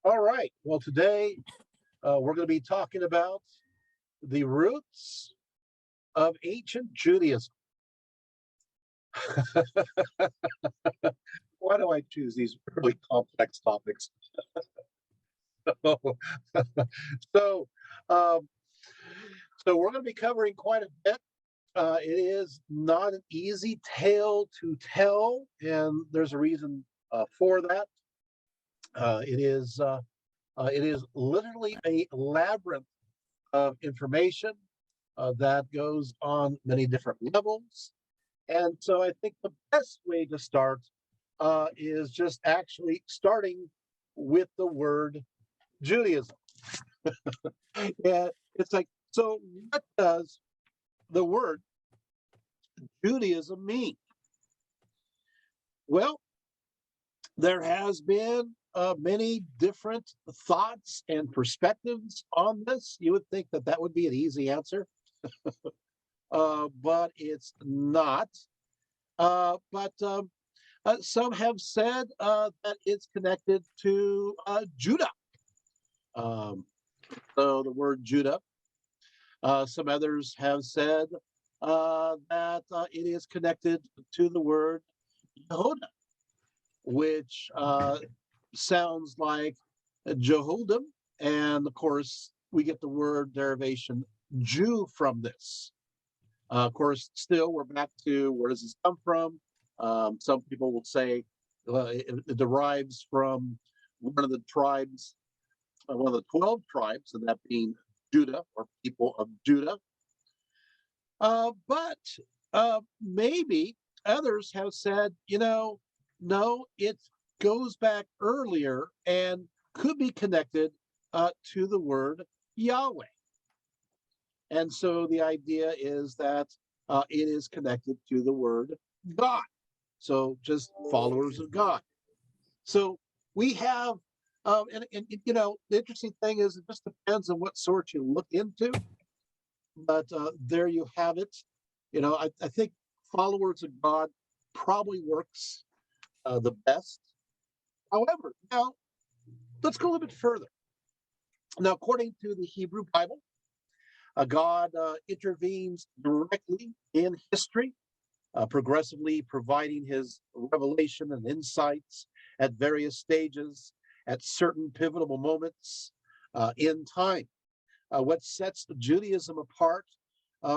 All right. Well, today we're going to be talking about the roots of ancient Judaism. Why do I choose these really complex topics? so, um, so we're going to be covering quite a bit. It is not an easy tale to tell, and there's a reason for that. It is literally a labyrinth of information that goes on many different levels. And so I think the best way to start is just actually starting with the word Judaism. And it's like, so what does the word Judaism mean? Well, there has been many different thoughts and perspectives on this. You would think that that would be an easy answer, but it's not. But some have said that it's connected to Judah. So the word Judah. Some others have said that it is connected to the word Yehuda, which sounds like Jehoiakim, and of course we get the word derivation Jew from this. Of course, still we're back to where does this come from? Some people will say it derives from one of the tribes, one of the 12 tribes, and that being Judah or people of Judah. But maybe others have said, no, it goes back earlier and could be connected to the word Yahweh. And so the idea is that it is connected to the word God. So just followers of God. So we have, and the interesting thing is it just depends on what sort you look into. But there you have it. I think followers of God probably works the best. However, now let's go a little bit further. Now, according to the Hebrew Bible, God intervenes directly in history, progressively providing his revelation and insights at various stages, at certain pivotal moments in time. What sets Judaism apart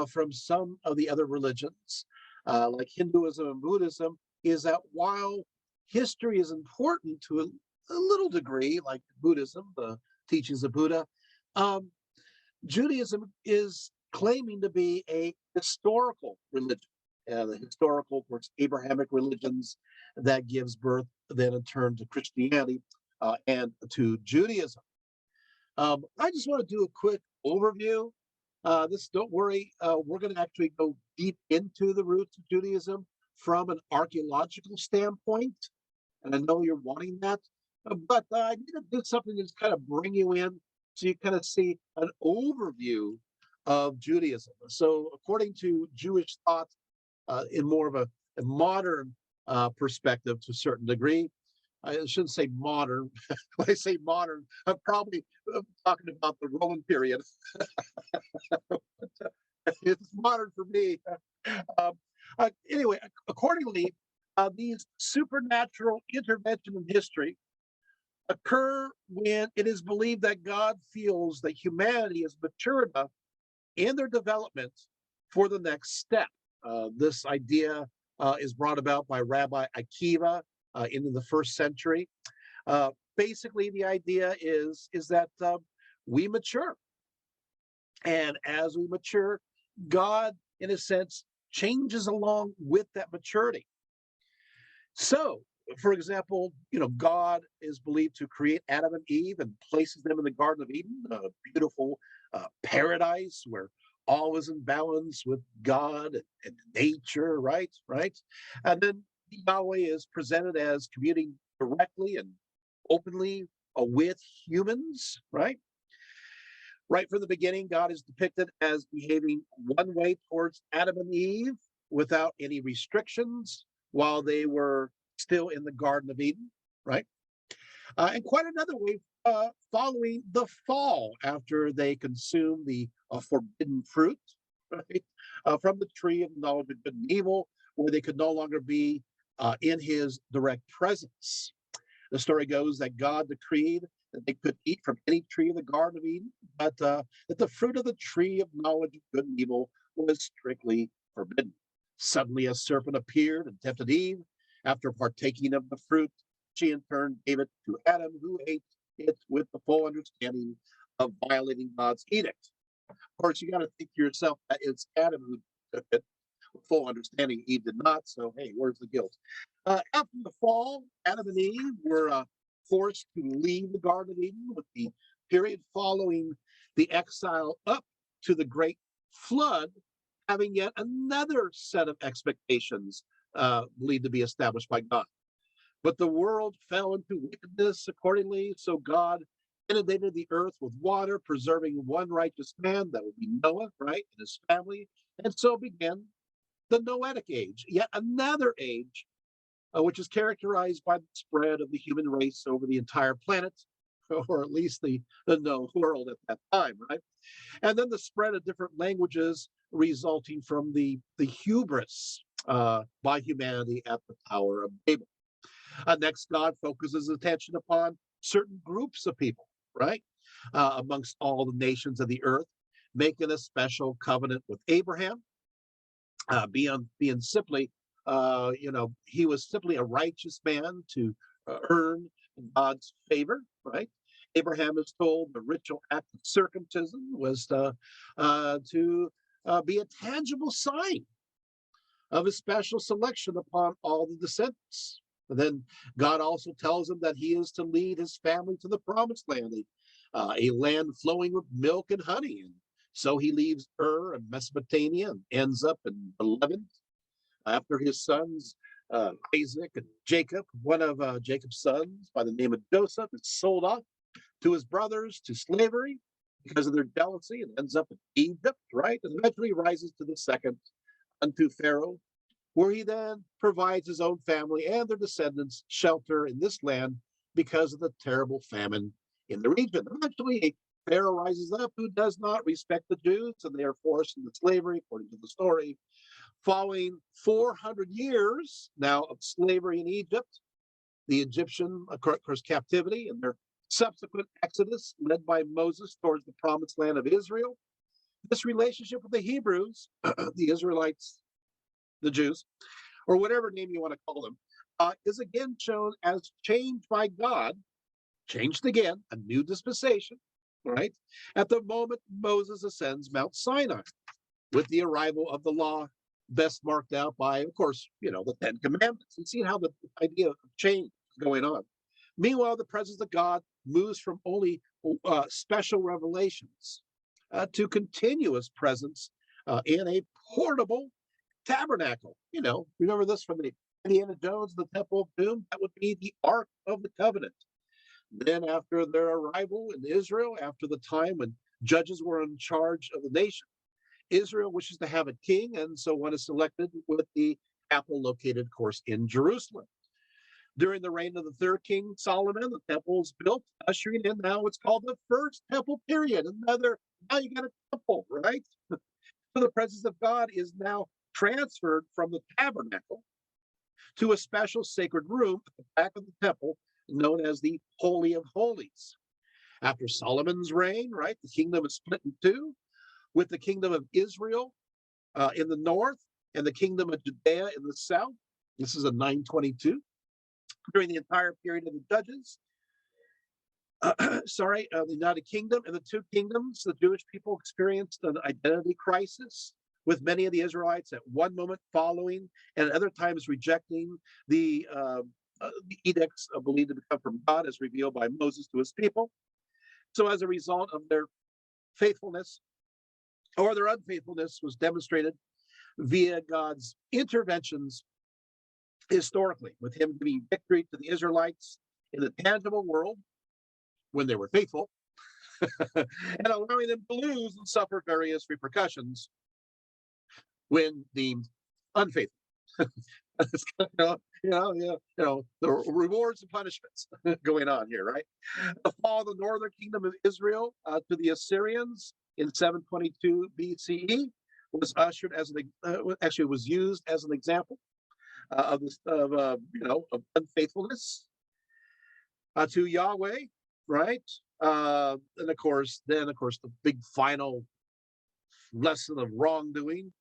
from some of the other religions, like Hinduism and Buddhism, is that while history is important to a little degree, like Buddhism, the teachings of Buddha, Judaism is claiming to be a historical religion. The historical, of course, Abrahamic religions that gives birth then in turn to Christianity and to Judaism. I just want to do a quick overview. Don't worry, we're going to actually go deep into the roots of Judaism from an archaeological standpoint. And I know you're wanting that, but I need to do something that's kind of bring you in so you kind of see an overview of Judaism. So according to Jewish thought, in more of a modern perspective to a certain degree, I shouldn't say modern. When I say modern, I'm probably talking about the Roman period. It's modern for me. Anyway, accordingly, these supernatural interventions in history occur when it is believed that God feels that humanity is mature enough in their development for the next step. This idea is brought about by Rabbi Akiva in the first century. Basically, the idea is that we mature. And as we mature, God, in a sense, changes along with that maturity. So, for example, God is believed to create Adam and Eve and places them in the Garden of Eden, a beautiful paradise where all is in balance with God and nature, right? And then Yahweh is presented as communing directly and openly with humans, right? Right from the beginning, God is depicted as behaving one way towards Adam and Eve without any restrictions while they were still in the Garden of Eden, right? And quite another way following the fall after they consume the forbidden fruit, right, from the tree of knowledge of good and evil, where they could no longer be in his direct presence. The story goes that God decreed that they could eat from any tree in the Garden of Eden, but that the fruit of the tree of knowledge of good and evil was strictly forbidden. Suddenly, a serpent appeared and tempted Eve. After partaking of the fruit, she in turn gave it to Adam, who ate it with the full understanding of violating God's edict. Of course, you got to think to yourself that it's Adam who took it with full understanding. Eve did not. So, hey, where's the guilt? After the fall, Adam and Eve were forced to leave the Garden of Eden, with the period following the exile up to the great flood having yet another set of expectations believed to be established by God. But the world fell into wickedness accordingly, so God inundated the earth with water, preserving one righteous man, that would be Noah, right, and his family. And so began the Noetic age, yet another age which is characterized by the spread of the human race over the entire planet, or at least the known world at that time, right? And then the spread of different languages resulting from the hubris by humanity at the Tower of Babel. Next, God focuses attention upon certain groups of people, right, amongst all the nations of the earth, making a special covenant with Abraham, being simply, he was simply a righteous man to earn God's favor, right? Abraham is told the ritual act of circumcision was to be a tangible sign of his special selection upon all the descendants. And then God also tells him that he is to lead his family to the promised land, a land flowing with milk and honey. And so he leaves Ur and Mesopotamia and ends up in Lebanon after his sons, Isaac and Jacob. One of Jacob's sons, by the name of Joseph, is sold off to his brothers to slavery because of their jealousy, and ends up in Egypt, right? And eventually rises to the second unto Pharaoh, where he then provides his own family and their descendants shelter in this land because of the terrible famine in the region. Eventually, Pharaoh rises up who does not respect the Jews, and they are forced into slavery, according to the story. Following 400 years now of slavery in Egypt, the Egyptian, of course, captivity, and their subsequent exodus led by Moses towards the promised land of Israel, this relationship with the Hebrews, the Israelites, the Jews, or whatever name you want to call them, is again shown as changed by God, changed again, a new dispensation, right? At the moment Moses ascends Mount Sinai with the arrival of the law, best marked out by, of course, the Ten Commandments. You see how the idea of change is going on. Meanwhile, the presence of God moves from only special revelations to continuous presence in a portable tabernacle. Remember this from the Indiana Jones, the Temple of Doom? That would be the Ark of the Covenant. Then after their arrival in Israel, after the time when judges were in charge of the nation, Israel wishes to have a king, and so one is selected with the capital located, of course, in Jerusalem. During the reign of the third king, Solomon, the temple is built, ushering in now what's called the first temple period. Now you got a temple, right? So the presence of God is now transferred from the tabernacle to a special sacred room at the back of the temple known as the Holy of Holies. After Solomon's reign, right, the kingdom is split in two, with the kingdom of Israel in the north and the kingdom of Judea in the south. This is a 922. During the entire period of the judges, the United Kingdom and the two kingdoms, the Jewish people experienced an identity crisis, with many of the Israelites at one moment following and at other times rejecting the edicts believed to come from God as revealed by Moses to his people. So as a result of their faithfulness, or their unfaithfulness, was demonstrated via God's interventions historically, with him giving victory to the Israelites in the tangible world when they were faithful, and allowing them to lose and suffer various repercussions when deemed unfaithful. the rewards and punishments going on here, right? The fall of the northern kingdom of Israel to the Assyrians in 722 BCE was ushered as actually was used as an example of this of unfaithfulness to Yahweh, right? And of course, the big final lesson of wrongdoing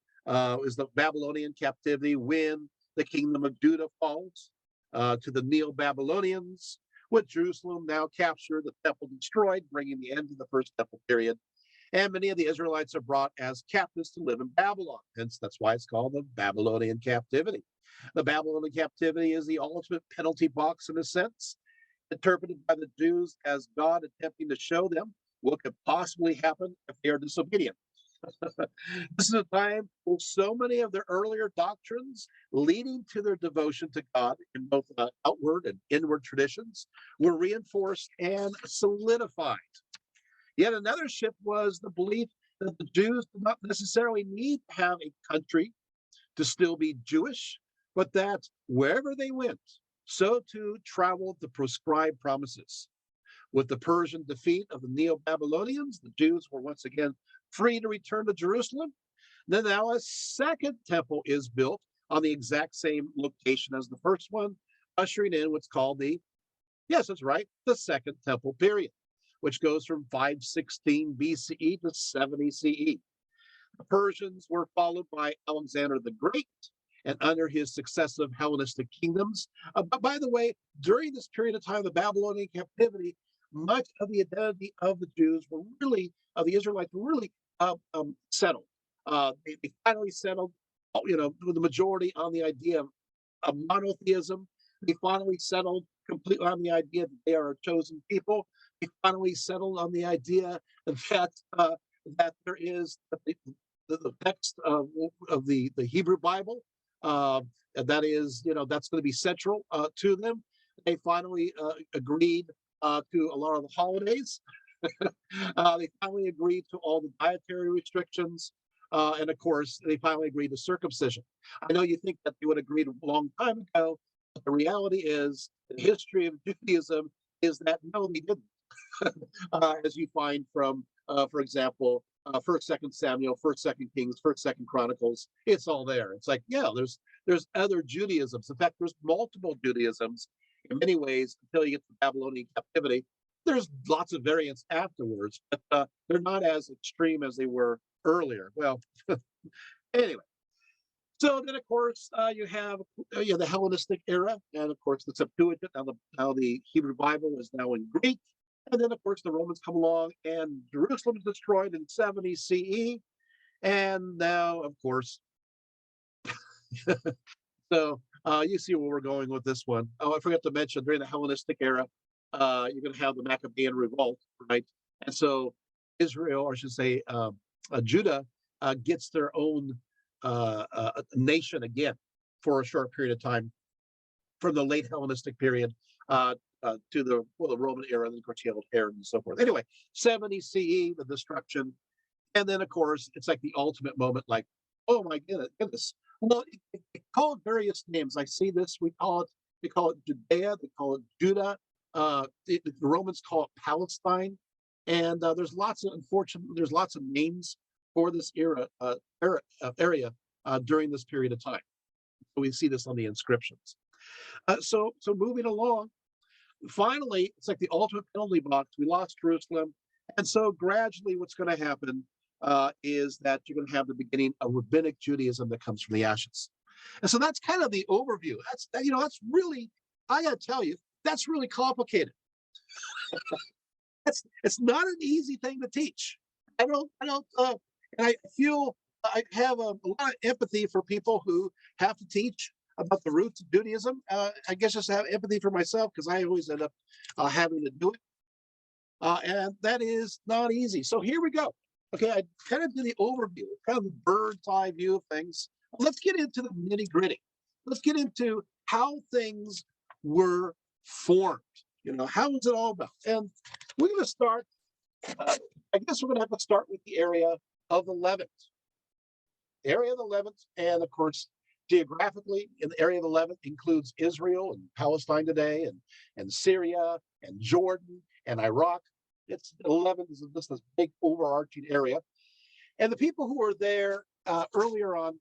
is the Babylonian captivity when the kingdom of Judah falls to the Neo-Babylonians, with Jerusalem now captured, the temple destroyed, bringing the end to the first temple period. And many of the Israelites are brought as captives to live in Babylon. Hence, that's why it's called the Babylonian captivity. The Babylonian captivity is the ultimate penalty box in a sense, interpreted by the Jews as God attempting to show them what could possibly happen if they are disobedient. This is a time where so many of their earlier doctrines, leading to their devotion to God in both outward and inward traditions, were reinforced and solidified. Yet another shift was the belief that the Jews did not necessarily need to have a country to still be Jewish, but that wherever they went, so too traveled the prescribed promises. With the Persian defeat of the Neo-Babylonians, the Jews were once again free to return to Jerusalem. Then now a second temple is built on the exact same location as the first one, ushering in what's called yes, that's right, the Second Temple period, which goes from 516 BCE to 70 CE. The Persians were followed by Alexander the Great, and under his successive Hellenistic kingdoms. But by the way, during this period of time, the Babylonian captivity, much of the identity of the Jews were really, of the Israelites, were really settled. They finally settled, with the majority on the idea of monotheism. They finally settled completely on the idea that they are a chosen people. They finally settled on the idea that there is the text of the Hebrew Bible. That is, that's going to be central to them. They finally agreed to a lot of the holidays. They finally agreed to all the dietary restrictions. And of course, they finally agreed to circumcision. I know you think that they would have agreed a long time ago, but the reality is, the history of Judaism is that no, they didn't. As you find from, for example, First, Second Samuel, First, Second Kings, First, Second Chronicles. It's all there. It's like, yeah, there's other Judaisms. In fact, there's multiple Judaisms in many ways until you get to Babylonian captivity. There's lots of variants afterwards, but they're not as extreme as they were earlier. Well, anyway. So then, of course, you have the Hellenistic era, and of course the Septuagint. Now the Hebrew Bible is now in Greek. And then, of course, the Romans come along and Jerusalem is destroyed in 70 CE. And now, of course, so you see where we're going with this one. Oh, I forgot to mention, during the Hellenistic era, you're going to have the Maccabean revolt, right? And so Israel, or I should say Judah, gets their own nation again for a short period of time from the late Hellenistic period to the Roman era, and the Cortial era, and so forth. Anyway, 70 CE, the destruction, and then of course it's like the ultimate moment. Like, oh my goodness! Well, they call it various names. I see this. They call it Judea. They call it Judah. The Romans call it Palestine, and there's lots of names for this area during this period of time. So we see this on the inscriptions. So moving along. Finally, it's like the ultimate penalty box. We lost Jerusalem. And so gradually what's going to happen is that you're going to have the beginning of Rabbinic Judaism that comes from the ashes. And so that's kind of the overview. That's really, I got to tell you, that's really complicated. It's not an easy thing to teach. And I feel I have a lot of empathy for people who have to teach about the roots of Judaism. I guess just have empathy for myself because I always end up having to do it. And that is not easy. So here we go. Okay, I kind of did the overview, kind of the bird's eye view of things. Let's get into the nitty gritty. Let's get into how things were formed. How was it all about? And we're going to start, I guess we're going to have to start with the area of the Levant. And of course, geographically, in the area of the Levant includes Israel and Palestine today, and Syria and Jordan and Iraq. It's Levant is just this big overarching area. And the people who were there earlier on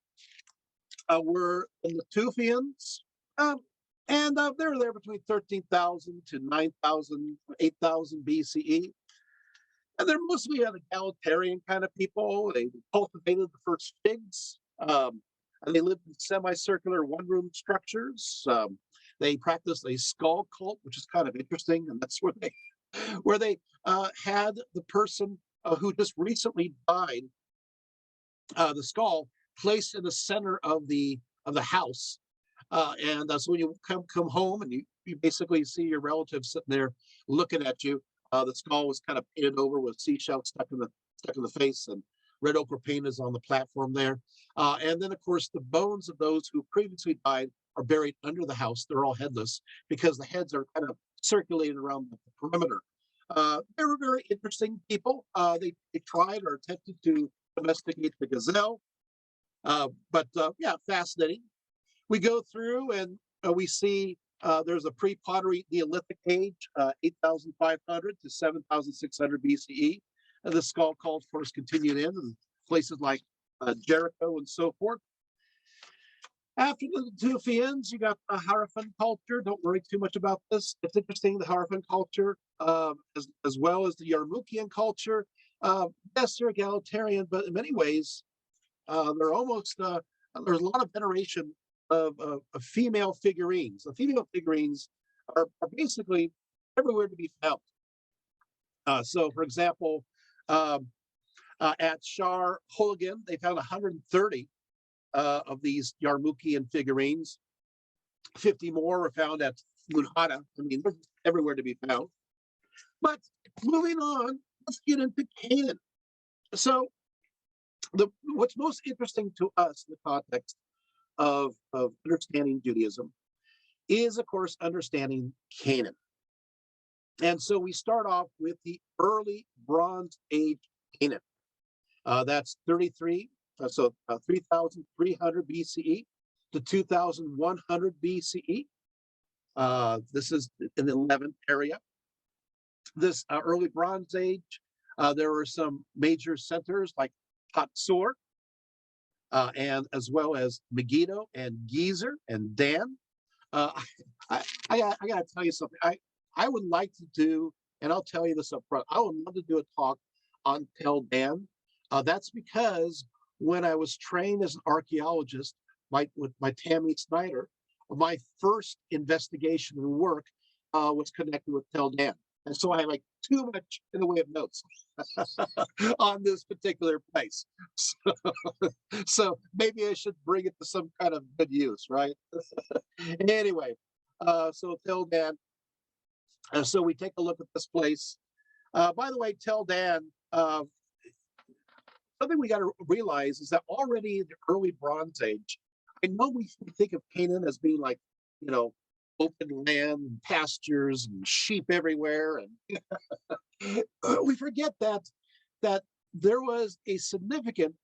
were the Natufians, and they were there between 13,000 to 9,000, 8,000 BCE. And they're mostly an egalitarian kind of people. They cultivated the first figs. And they lived in semicircular one-room structures. They practiced a skull cult, which is kind of interesting, and that's where they had the person who just recently died, the skull, placed in the center of the house. And so when you come home and you basically see your relatives sitting there looking at you, the skull was kind of painted over with seashells stuck in the face, and red ochre paint is on the platform there. And then, of course, the bones of those who previously died are buried under the house. They're all headless because the heads are kind of circulated around the perimeter. They were very interesting people. They tried or attempted to domesticate the gazelle. But yeah, fascinating. We go through and we see there's a pre-pottery Neolithic age, 8,500 to 7,600 BCE. And the skull cult, of course, continued in places like Jericho and so forth. After the Natufians, you got the Harappan culture. Don't worry too much about this. It's interesting, the Harappan culture, as well as the Yarmouktian culture. Yes, they're egalitarian, but in many ways, they're almost, there's a lot of veneration of female figurines. The female figurines are basically everywhere to be found. So, for example, at Shar Holigan, they found 130 of these Yarmouktian figurines. 50 more were found at Munhada. I mean, they're everywhere to be found. But moving on, let's get into Canaan. So, what's most interesting to us in the context of understanding Judaism is, of course, understanding Canaan. And so we start off with the early Bronze Age Canaan. That's 3,300 BCE to 2,100 BCE. This is in the Levant area. This early Bronze Age, there were some major centers like Hatzor, and as well as Megiddo and Gezer and Dan. I got to tell you something. I would like to do, and I'll tell you this up front, I would love to do a talk on Tel Dan. That's because when I was trained as an archaeologist with my Tammy Snyder, my first investigation and work was connected with Tel Dan. And so I have like too much in the way of notes on this particular place. So maybe I should bring it to some kind of good use, right? Anyway, so Tel Dan. So we take a look at this place. By the way, Tel Dan, something we got to realize is that already in the early Bronze Age, I know we think of Canaan as being like, open land and pastures and sheep everywhere, and we forget that there was a significant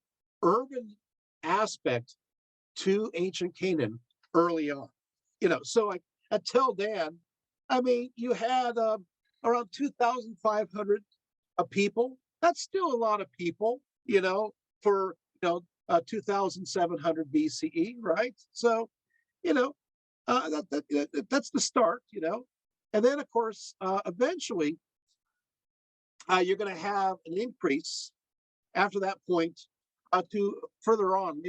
urban aspect to ancient Canaan early on. So like at Tel Dan, I mean, you had around 2,500 people. That's still a lot of people, for 2,700 BCE, right? So, that's the start, and then of course, eventually, you're going to have an increase after that point to later on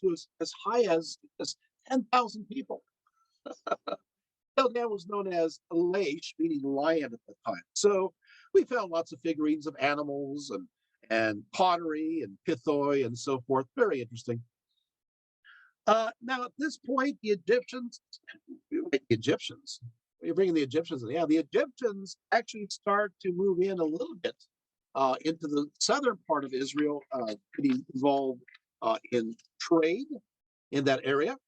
to as high as 10,000 people. That was known as Laish, meaning lion at the time. So we found lots of figurines of animals and pottery and pithoi and so forth. Very interesting. Now, at this point, the Egyptians, you're bringing the Egyptians in. Yeah, the Egyptians actually start to move in a little bit into the southern part of Israel, getting involved in trade in that area.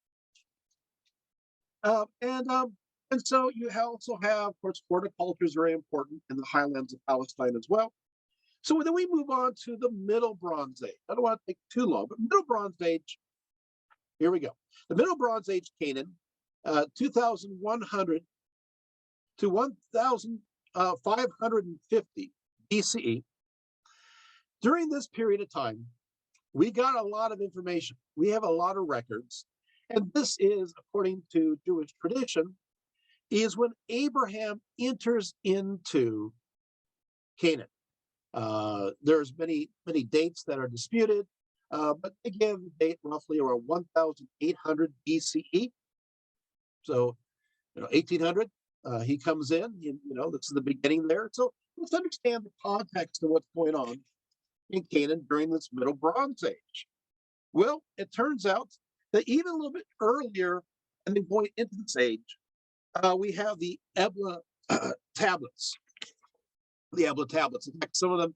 And so you also have, of course, horticulture is very important in the highlands of Palestine as well. So then we move on to the Middle Bronze Age. I don't want to take too long, but Middle Bronze Age Here we go. The Middle Bronze Age Canaan, 2100 to 1550 BCE. During this period of time, we got a lot of information. We have a lot of records. And this is, according to Jewish tradition, is when Abraham enters into Canaan. There's many dates that are disputed, but they give a date roughly around 1800 BCE. So, 1800, he comes in, this is the beginning there. So let's understand the context of what's going on in Canaan during this Middle Bronze Age. Well, it turns out that even a little bit earlier, and then going into this age, we have the Ebla tablets. The Ebla tablets. In fact, some of them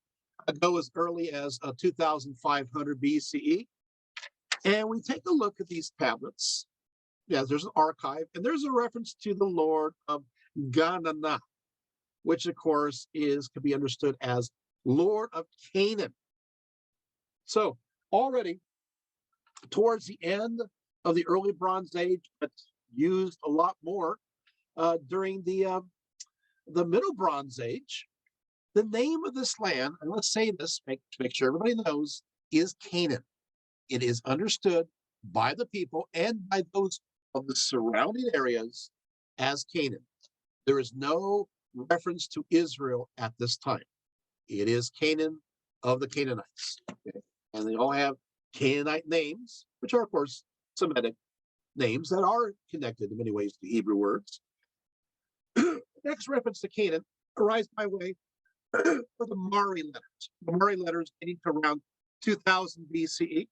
go as early as 2500 BCE. And we take a look at these tablets. Yeah, there's an archive, and there's a reference to the Lord of Canaan, which of course could be understood as Lord of Canaan. So already towards the end of the early Bronze Age, but used a lot more during the Middle Bronze Age. The name of this land, and let's say this, make sure everybody knows, is Canaan. It is understood by the people and by those of the surrounding areas as Canaan. There is no reference to Israel at this time. It is Canaan of the Canaanites. Okay? And they all have Canaanite names, which are, of course, Semitic names that are connected in many ways to Hebrew words. Next reference to Canaan arrives by way of the Mari letters. The Mari letters dating to around 2000 BCE.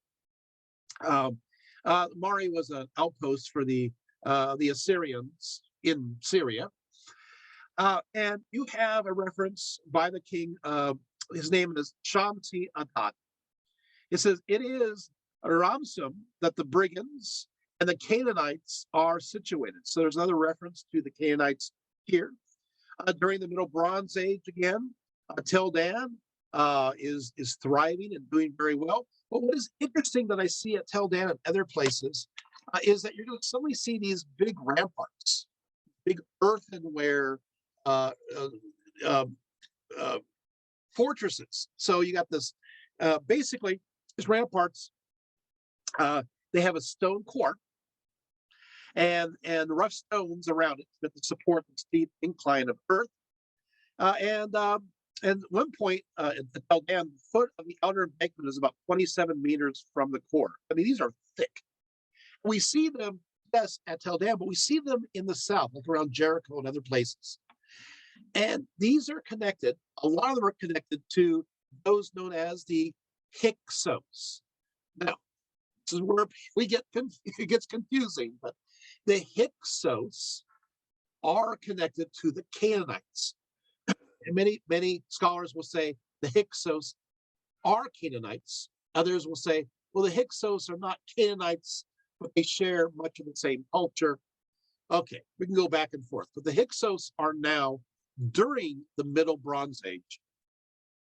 Mari was an outpost for the Assyrians in Syria. And you have a reference by the king, his name is Shamsi Adad. It says, it is Ramsum that the brigands and the Canaanites are situated. So there's another reference to the Canaanites here. During the Middle Bronze Age again, Tel Dan is thriving and doing very well. But what is interesting that I see at Tel Dan and other places is that you're going to suddenly see these big ramparts, big earthenware fortresses. So you got this, basically, these ramparts, they have a stone core and rough stones around it that support the steep incline of earth. And at one point, at Tel Dan, the foot of the outer embankment is about 27 meters from the core. I mean, these are thick. We see them, yes, at Tel Dan, but we see them in the south, like around Jericho and other places. And these are connected, a lot of them are connected to those known as the Hyksos. Now, this is where it gets confusing, but the Hyksos are connected to the Canaanites. And many scholars will say the Hyksos are Canaanites. Others will say, well, the Hyksos are not Canaanites, but they share much of the same culture. Okay, we can go back and forth. But the Hyksos are now, during the Middle Bronze Age,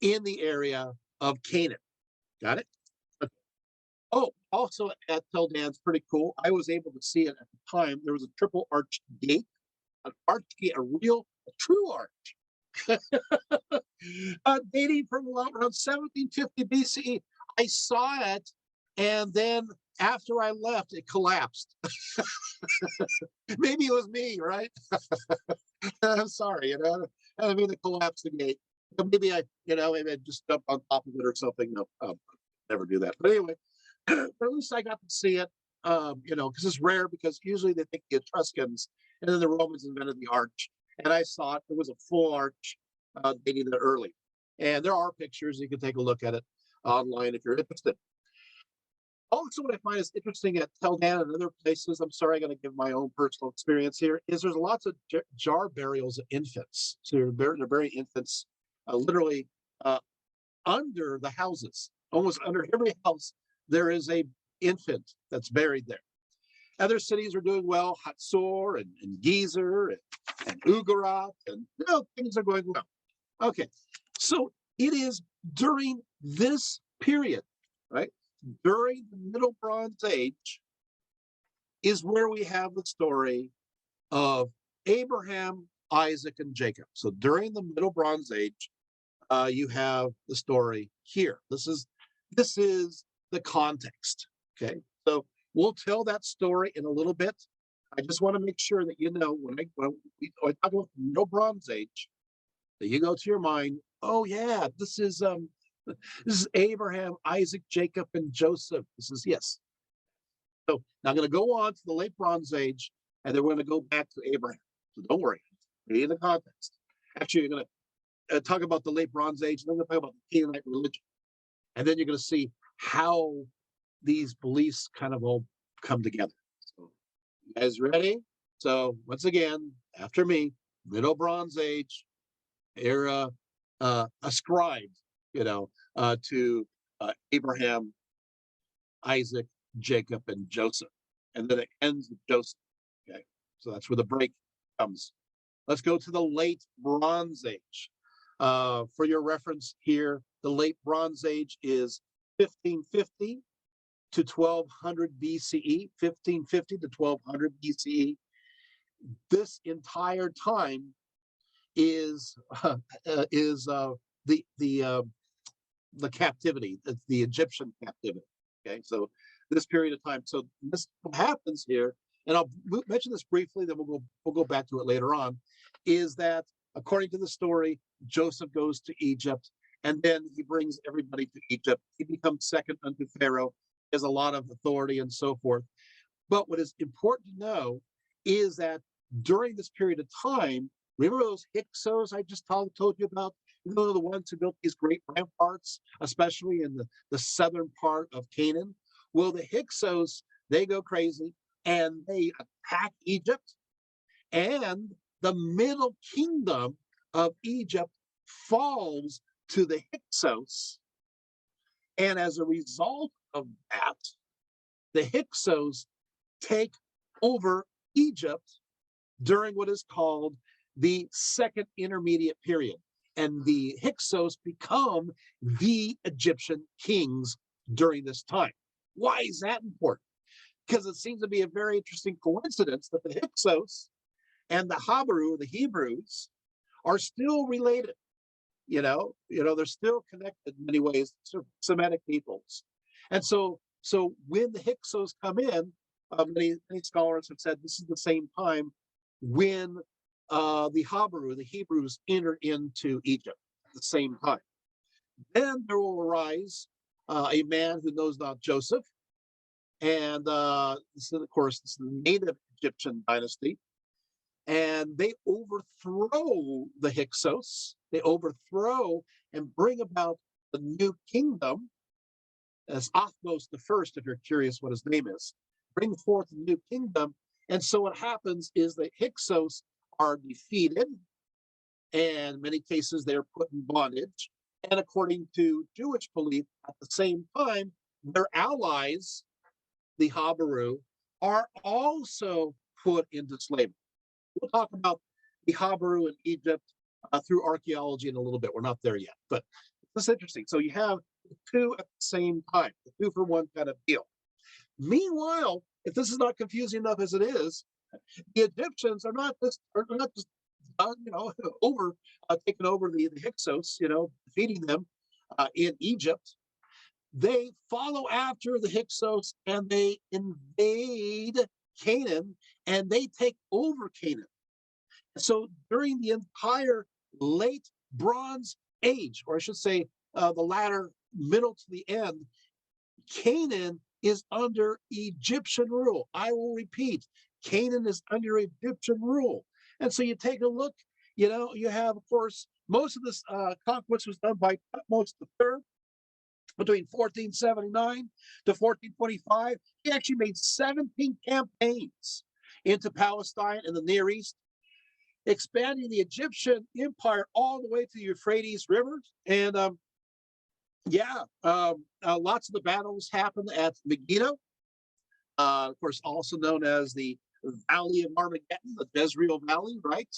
in the area of Canaan. Got it? Okay. Oh, also at Tel Dan's pretty cool. I was able to see it at the time. There was a triple arched gate, an arch gate, a true arch. Dating from around 1750 BCE. I saw it, and then after I left, it collapsed. Maybe it was me, right? I'm sorry, I didn't mean to collapse the gate. Maybe I just jumped on top of it or something. No, never do that. But anyway, but at least I got to see it. Because it's rare. Because usually they think the Etruscans and then the Romans invented the arch. And I saw it. It was a full arch, dating that early. And there are pictures. You can take a look at it online if you're interested. Also, what I find is interesting at Tel Dan and other places, I'm sorry, I'm going to give my own personal experience here, is there's lots of jar burials of infants. So they're burying infants literally under the houses. Almost under every house, there is a infant that's buried there. Other cities are doing well, Hatzor and Gezer and Ugarat, and things are going well. Okay, so it is during this period, right? During the Middle Bronze Age, is where we have the story of Abraham, Isaac, and Jacob. So during the Middle Bronze Age, you have the story here. This is the context. Okay, so we'll tell that story in a little bit. I just want to make sure that you know when we talk about the Middle Bronze Age, that you go to your mind, oh yeah, this is Abraham, Isaac, Jacob, and Joseph. This is yes. So now I'm going to go on to the Late Bronze Age, and then we're going to go back to Abraham. So don't worry, be in the context. Actually, you're going to talk about the Late Bronze Age, and then we're going to talk about the Canaanite religion, and then you're going to see how these beliefs kind of all come together. So, you guys ready? So once again, after me, Middle Bronze Age era ascribed, to Abraham, Isaac, Jacob, and Joseph, and then it ends with Joseph. Okay, so that's where the break comes. Let's go to the Late Bronze Age. For your reference here, the Late Bronze Age is 1550 to 1200 BCE. 1550 to 1200 BCE. This entire time is the captivity, the Egyptian captivity. Okay, so this period of time. So this what happens here, and I'll mention this briefly, then we'll go back to it later on, is that according to the story, Joseph goes to Egypt, and then he brings everybody to Egypt. He becomes second unto Pharaoh, he has a lot of authority and so forth. But what is important to know is that during this period of time, remember those Hyksos I just told you about? You know, the ones who built these great ramparts, especially in the southern part of Canaan. Well, the Hyksos, they go crazy and they attack Egypt, and the middle kingdom of Egypt falls to the Hyksos. And as a result of that, the Hyksos take over Egypt during what is called the Second Intermediate Period. And the Hyksos become the Egyptian kings during this time. Why is that important? Because it seems to be a very interesting coincidence that the Hyksos and the Habaru, the Hebrews, are still related. They're still connected in many ways to Semitic peoples. And so when the Hyksos come in, many scholars have said this is the same time when the Habaru, the Hebrews, enter into Egypt at the same time. Then there will arise a man who knows not Joseph, and this is, of course, this is the native Egyptian dynasty, and they overthrow the Hyksos. They overthrow and bring about the new kingdom as Othmos the First, if you're curious what his name is. Bring forth a new kingdom, and so what happens is the Hyksos are defeated, and in many cases they're put in bondage. And according to Jewish belief, at the same time, their allies, the Habaru, are also put into slavery. We'll talk about the Habaru in Egypt through archaeology in a little bit. We're not there yet, but it's interesting. So you have the two at the same time, the two for one kind of deal. Meanwhile, if this is not confusing enough as it is, the Egyptians are not just taking over the Hyksos, defeating them in Egypt. They follow after the Hyksos and they invade Canaan and they take over Canaan. So during the entire Late Bronze Age, or I should say the latter middle to the end, Canaan is under Egyptian rule. I will repeat, Canaan is under Egyptian rule. And so you take a look, you have, of course, most of this conquest was done by Thutmose III between 1479 to 1425. He actually made 17 campaigns into Palestine and the Near East, expanding the Egyptian empire all the way to the Euphrates River. And lots of the battles happened at Megiddo, of course, also known as the Valley of Armageddon, the Jezreel Valley, right?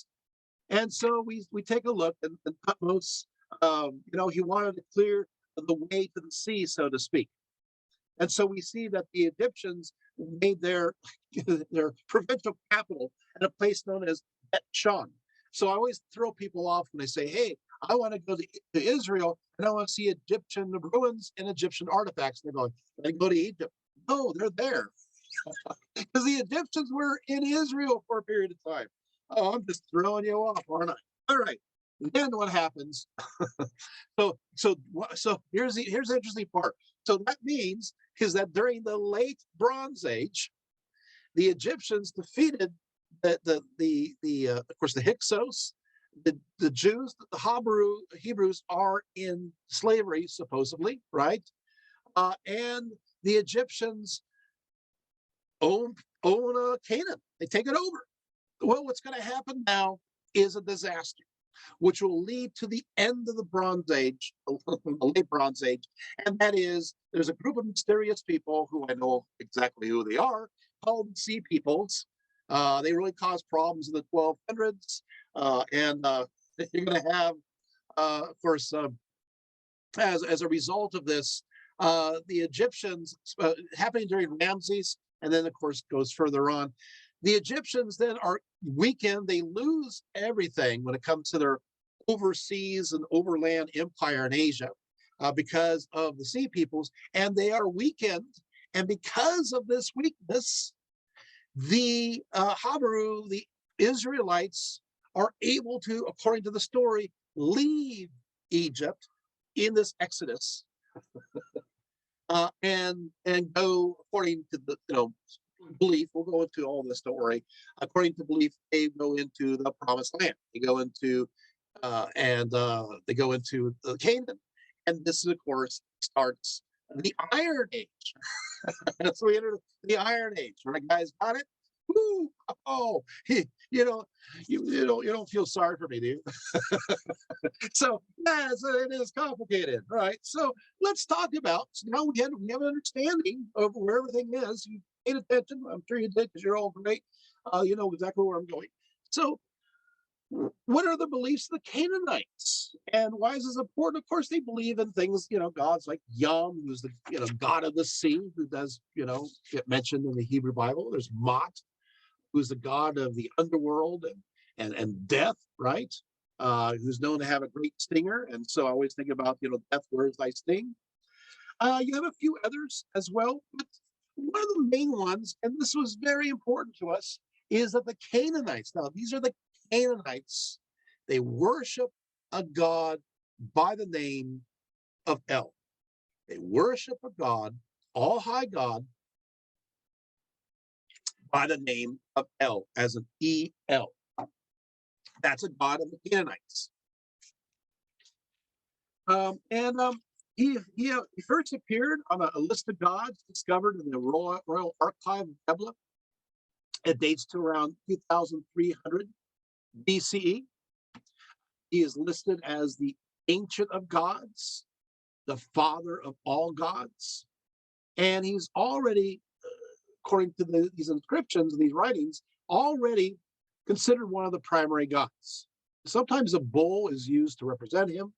And so we take a look, and Thutmose, he wanted to clear the way to the sea, so to speak. And so we see that the Egyptians made their their provincial capital at a place known as Bet Shan. So I always throw people off when they say, "Hey, I want to go to Israel and I want to see Egyptian ruins and Egyptian artifacts." And they're going, "Can I go to Egypt?" No, they're there because the Egyptians were in Israel for a period of time. Oh, I'm just throwing you off, aren't I? All right. Then what happens? So here's the interesting part. So that means is that during the late Bronze Age, the Egyptians defeated of course the Hyksos, the Jews, the Hebrews are in slavery supposedly, right? And the Egyptians own Canaan. They take it over. Well, what's going to happen now is a disaster, which will lead to the end of the Bronze Age, the late Bronze Age. And that is, there's a group of mysterious people who I know exactly who they are, called Sea Peoples. They really caused problems in the 1200s. And you're going to have, of course, as a result of this, the Egyptians, happening during Ramses, and then, of course, goes further on. The Egyptians then are weakened. They lose everything when it comes to their overseas and overland empire in Asia because of the Sea Peoples, and they are weakened. And because of this weakness, the Habaru, the Israelites, are able to, according to the story, leave Egypt in this Exodus and go according to the belief. We'll go into all this story. According to belief, they go into the Promised Land. They go into they go into the Canaan, and this, of course, starts the Iron Age. So we enter the Iron Age, right, guys? Got it? Woo! Oh, you don't feel sorry for me, do you? So yes, it is complicated, right? So let's talk about. So now we have an understanding of where everything is. You paid attention. I'm sure you did because you're all great. You know exactly where I'm going. So what are the beliefs of the Canaanites, and why is this important? Of course, they believe in things, gods like Yom, who's the god of the sea, who does get mentioned in the Hebrew Bible. There's Mot, who's the god of the underworld and death, right? Who's known to have a great stinger, and so I always think about death, where's thy sting? You have a few others as well, but one of the main ones, and this was very important to us, is that the Canaanites. Now, these are the Canaanites. They worship a god by the name of El. They worship a god, all high God, by the name of El, as an E-L. That's a god of the Canaanites. He first appeared on a list of gods discovered in the Royal Archive of Ebla. It dates to around 2300 BCE. He is listed as the Ancient of Gods, the Father of all gods, and he's already, according to these inscriptions and these writings, already considered one of the primary gods. Sometimes a bull is used to represent him,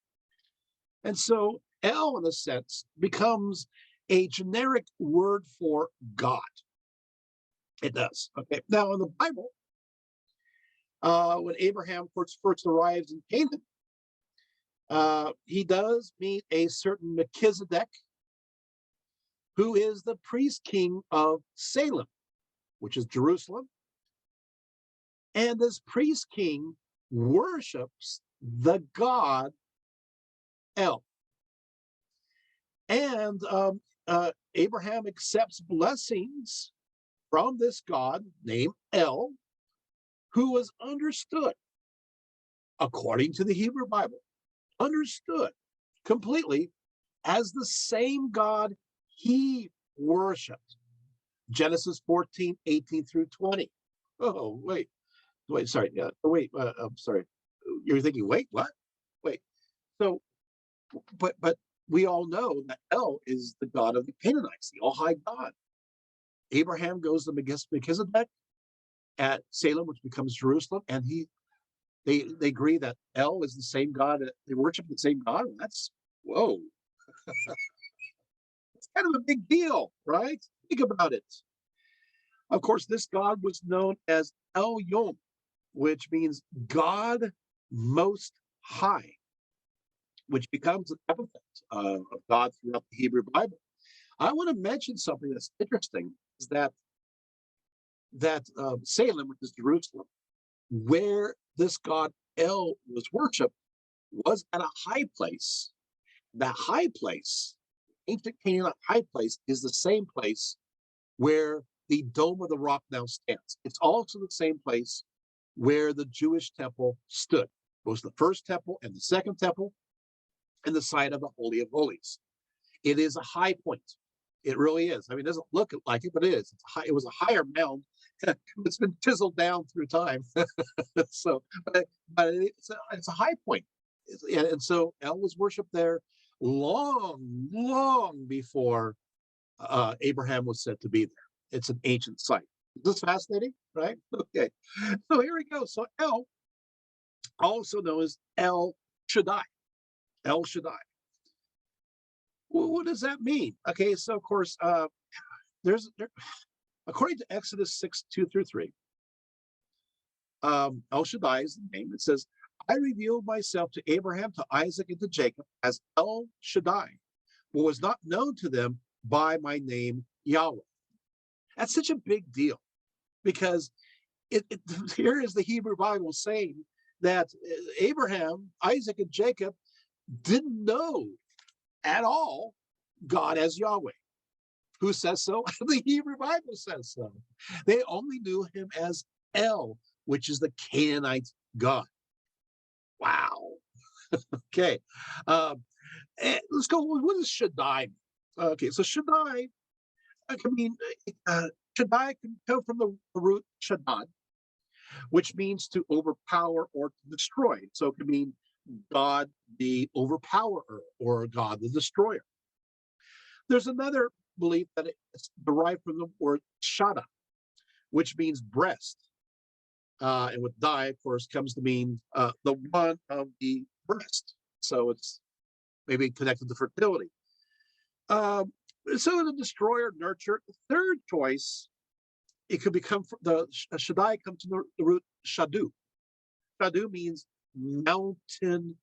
and so El, in a sense, becomes a generic word for God. It does. Okay. Now, in the Bible, when Abraham first arrives in Canaan, he does meet a certain Melchizedek, who is the priest king of Salem, which is Jerusalem. And this priest king worships the god El. And Abraham accepts blessings from this god named El, who was understood, according to the Hebrew Bible, understood completely as the same God he worshipped. Genesis 14:18 through 20. Oh, wait, sorry. I'm sorry. You're thinking, wait, what? Wait. So, but we all know that El is the God of the Canaanites, the all high God. Abraham goes to Melchizedek at Salem, which becomes Jerusalem, and they agree that El is the same God. They worship the same God. And that's whoa. kind of a big deal, right? Think about it. Of course, this God was known as El Yom, which means God Most High, which becomes an epithet of God throughout the Hebrew Bible. I want to mention something that's interesting, is that Salem, which is Jerusalem, where this god El was worshipped, was at a high place. That high place, ancient Canaanite high place, is the same place where the Dome of the Rock now stands. It's also the same place where the Jewish temple stood. It was the first temple and the second temple, and the site of the Holy of Holies. It is a high point. It really is. I mean, it doesn't look like it, but it is. It was a higher mound. It's been chiseled down through time. So, but it's a high point. And so El was worshipped there long before Abraham was said to be there. It's an ancient site. Is this fascinating? Right? Okay. So here we go. So El, also known as El Shaddai. El Shaddai. Well, what does that mean? Okay, so of course, according to Exodus 6:2-3, El Shaddai is the name. It says, I revealed myself to Abraham, to Isaac, and to Jacob as El Shaddai, but was not known to them by my name Yahweh. That's such a big deal, because here is the Hebrew Bible saying that Abraham, Isaac, and Jacob didn't know at all God as Yahweh. Who says so? The Hebrew Bible says so. They only knew him as El, which is the Canaanite God. Wow. Okay. Let's go. What does Shaddai mean? Okay, so Shaddai, Shaddai can come from the root Shaddad, which means to overpower or to destroy. So it can mean God the overpowerer or God the destroyer. There's another belief that it's derived from the word shada, which means breast. And with die, of course, comes to mean the one of the breast. So it's maybe connected to fertility. So the destroyer, nurture. The third choice, it could become the Shaddai comes from the root shadu. Shadu means mountain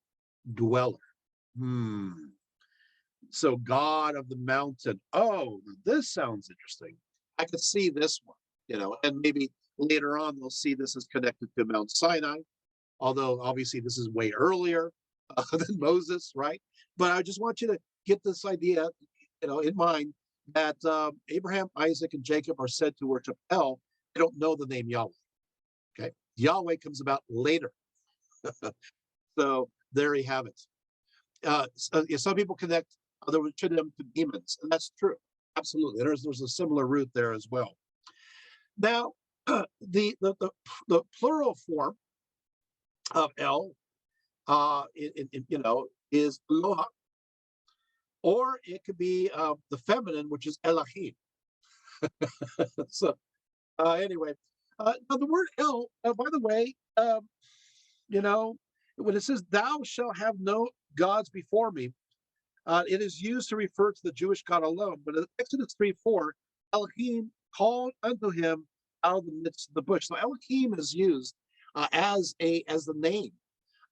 dweller. So God of the mountain. Oh, this sounds interesting. I could see this one, and maybe later on they'll see this as connected to Mount Sinai, although obviously this is way earlier than Moses, right? But I just want you to get this idea, in mind that Abraham, Isaac, and Jacob are said to worship El. They don't know the name Yahweh. Okay, Yahweh comes about later. So there you have it. Some people connect other to them to demons, and that's true. Absolutely, there's a similar root there as well. Now, the plural form of El, is Eloha, or it could be the feminine, which is Elohim. So anyway, now the word El, by the way, when it says "Thou shalt have no gods before me," it is used to refer to the Jewish God alone. But in Exodus 3:4, Elohim called unto him out of the midst of the bush. So Elohim is used as the name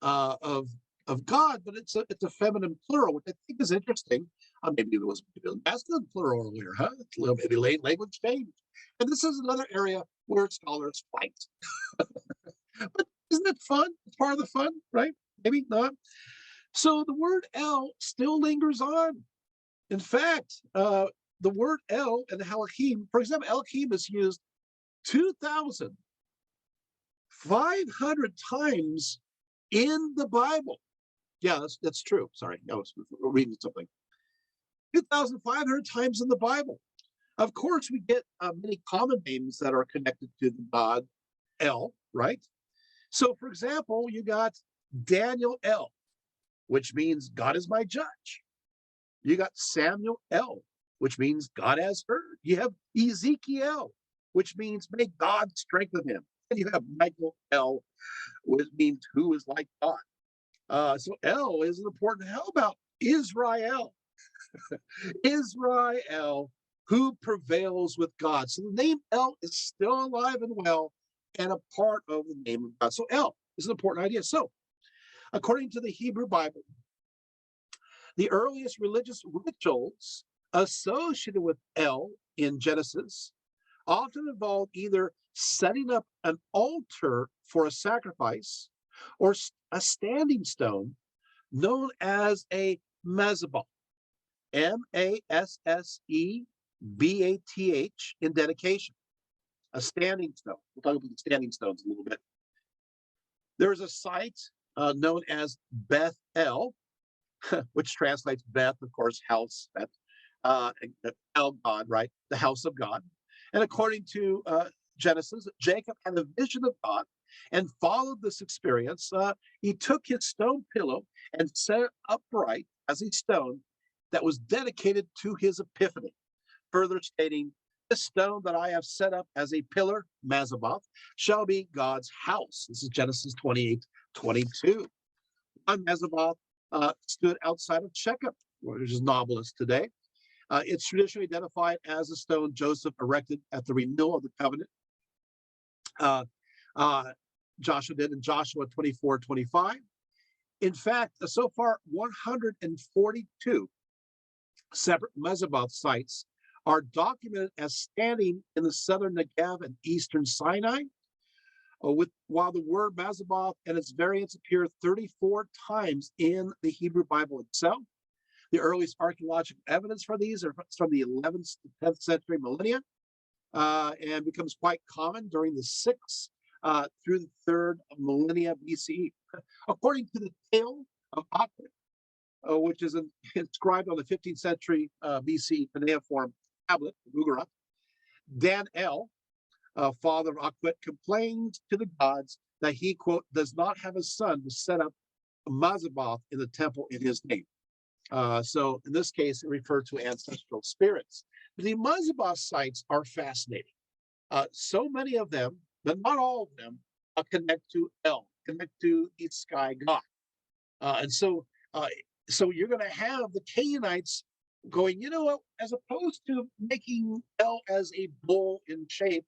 of God, but it's a feminine plural, which I think is interesting. Maybe it was masculine plural earlier, huh? It's a little maybe late language change. And this is another area where scholars fight. But isn't it fun? It's part of the fun, right? Maybe not. So the word El still lingers on. In fact, the word El and Elohim, for example, Elohim is used 2,500 times in the Bible. Yeah, that's true. Sorry, I was reading something. 2,500 times in the Bible. Of course, we get many common names that are connected to the God El, right? So, for example, you got Daniel El, which means God is my judge. You got Samuel El, which means God has heard. You have Ezekiel, which means may God strengthen him. And you have Michael El, which means who is like God. So El is important. How about Israel? Israel, who prevails with God. So the name El is still alive and well and a part of the name of God. So El is an important idea. So according to the Hebrew Bible, the earliest religious rituals associated with El in Genesis often involve either setting up an altar for a sacrifice or a standing stone known as a Mazzebah, Massebbath, in dedication, a standing stone. We'll talk about the standing stones a little bit. There is a site known as Beth El, which translates Beth, of course, house, Beth, El, God, right? The house of God. And according to Genesis, Jacob had a vision of God and followed this experience. He took his stone pillow and set it upright as a stone that was dedicated to his epiphany, further stating, "This stone that I have set up as a pillar, Mazzebah, shall be God's house." This is Genesis 28:22. One Mazzebah stood outside of Shechem, which is Nablus today. It's traditionally identified as a stone Joseph erected at the renewal of the covenant. Joshua did in Joshua 24:25. In fact, so far, 142 separate Mazzebah sites are documented as standing in the southern Negev and eastern Sinai, while the word Mazzebah and its variants appear 34 times in the Hebrew Bible itself. The earliest archaeological evidence for these are from the 11th to 10th century millennia, and becomes quite common during the 6th through the 3rd millennia BCE. According to the tale of Akhmet, which is inscribed on the 15th century BC cuneiform tablet, Ugarit, Dan El, father of Akhmet, complains to the gods that he, quote, does not have a son to set up a Mazzebah in the temple in his name. So in this case, it referred to ancestral spirits. The Mazzebah sites are fascinating. So many of them, but not all of them, connect to El, connect to the sky god. And so you're going to have the Canaanites going, you know what, as opposed to making El as a bull in shape,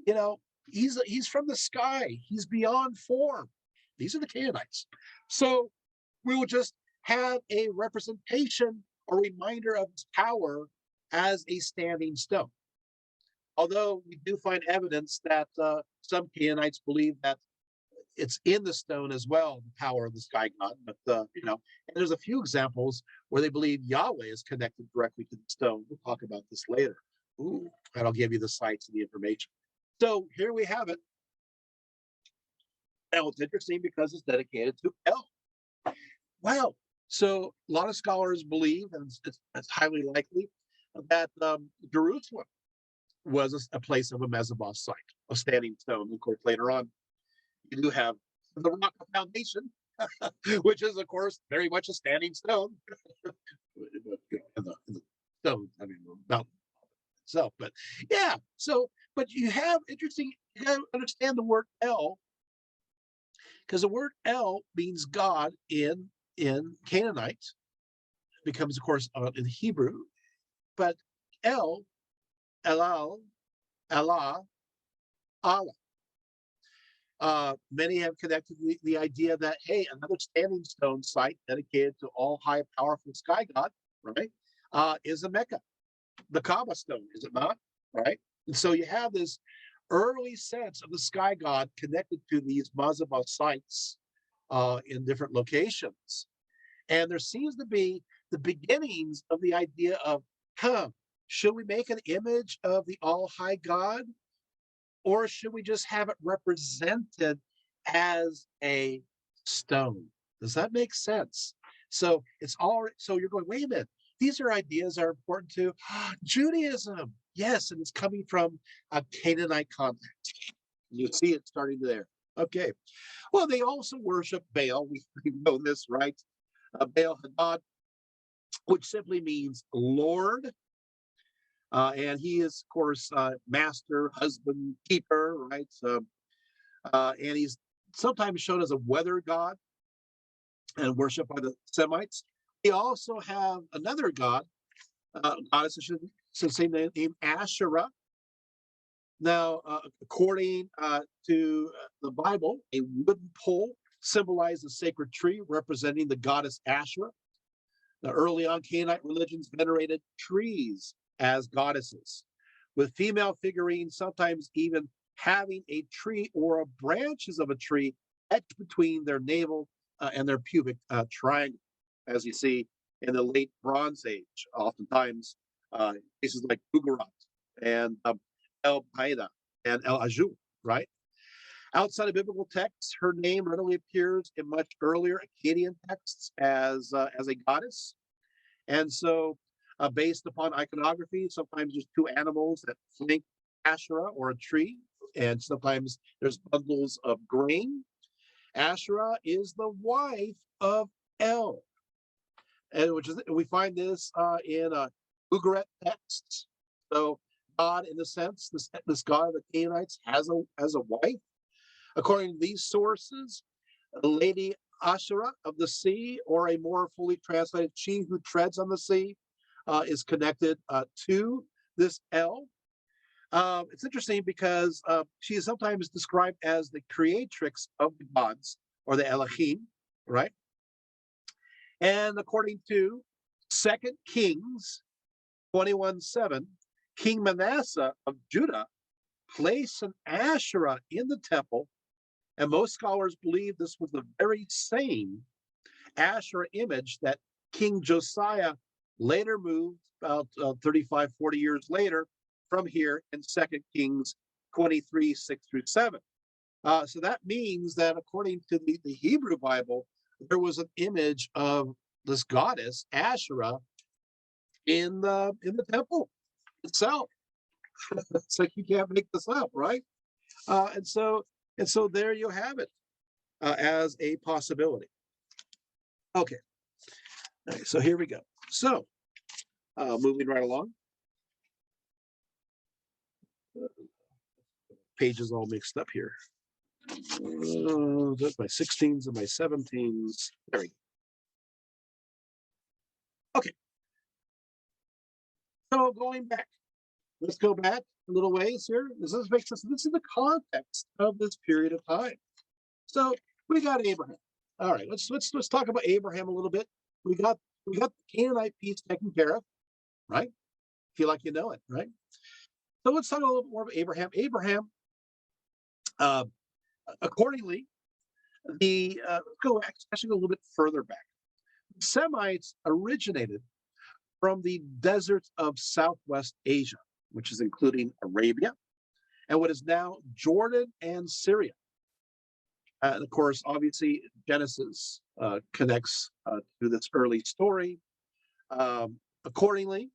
you know, he's from the sky. He's beyond form. These are the Canaanites. So we will just have a representation or reminder of his power as a standing stone. Although we do find evidence that some Canaanites believe that it's in the stone as well, the power of the sky god. But and there's a few examples where they believe Yahweh is connected directly to the stone. We'll talk about this later. Ooh, and I'll give you the sites and the information. So here we have it. Now it's interesting because it's dedicated to El. Wow. So a lot of scholars believe, and it's highly likely, that Jerusalem was a place of a Mazzebah site, a standing stone. Of course, later on, you do have the rock foundation, which is, of course, very much a standing stone. in the stone, I mean, the mountain itself. But yeah, but you have interesting, you got to understand the word El, because the word El means God in Canaanite, becomes, of course, in Hebrew, but El, Elal, Allah, Allah. Many have connected the idea that, hey, another standing stone site dedicated to all high, powerful sky god, right, is a Mecca, the Kaaba stone, is it not? Right? And so you have this early sense of the sky god connected to these Mazzebah sites in different locations. And there seems to be the beginnings of the idea of, should we make an image of the all high God? Or should we just have it represented as a stone? Does that make sense? So so you're going, wait a minute, these are ideas that are important to Judaism. Yes, and it's coming from a Canaanite context. You see it starting there. Okay. Well, they also worship Baal. We know this, right? Baal Hadad, which simply means Lord. And he is, of course, master, husband, keeper, right? And he's sometimes shown as a weather god and worshipped by the Semites. We also have another god, goddess, the same name, named Asherah. Now, according to the Bible, a wooden pole symbolized a sacred tree representing the goddess Asherah. Now, early on, Canaanite religions venerated trees as goddesses, with female figurines sometimes even having a tree or branches of a tree etched between their navel and their pubic triangle, as you see in the late Bronze Age, oftentimes places like Ugarit and El Paida and El Ajou, right? Outside of biblical texts, her name readily appears in much earlier Akkadian texts as a goddess. And so, based upon iconography, sometimes there's two animals that flank Asherah or a tree, and sometimes there's bundles of grain. Asherah is the wife of El, and we find this in Ugarit texts. So, God, in a sense, this god of the Canaanites has a wife. According to these sources, Lady Asherah of the sea, or a more fully translated, she who treads on the sea, is connected to this El. It's interesting because she is sometimes described as the creatrix of the gods, or the Elohim, right? And according to 2 Kings 21:7, King Manasseh of Judah placed an Asherah in the temple, and most scholars believe this was the very same Asherah image that King Josiah later moved about 35, 40 years later from here in 2 Kings 23:6-7. So that means that according to the Hebrew Bible, there was an image of this goddess Asherah in the temple itself. It's like you can't make this up, right? And so there you have it as a possibility. Okay, all right, so here we go. So moving right along. Pages all mixed up here. That's my 16s and my 17s. There we go. Okay. So going back, let's go back a little ways here. This is the context of this period of time. So we got Abraham. All right, let's talk about Abraham a little bit. We got the Canaanite piece taken care of, right? Feel like you know it, right? So let's talk a little bit more about Abraham. Abraham, accordingly, let's go actually a little bit further back. The Semites originated from the deserts of Southwest Asia, which is including Arabia and what is now Jordan and Syria. And of course, obviously, Genesis connects to this early story. Accordingly,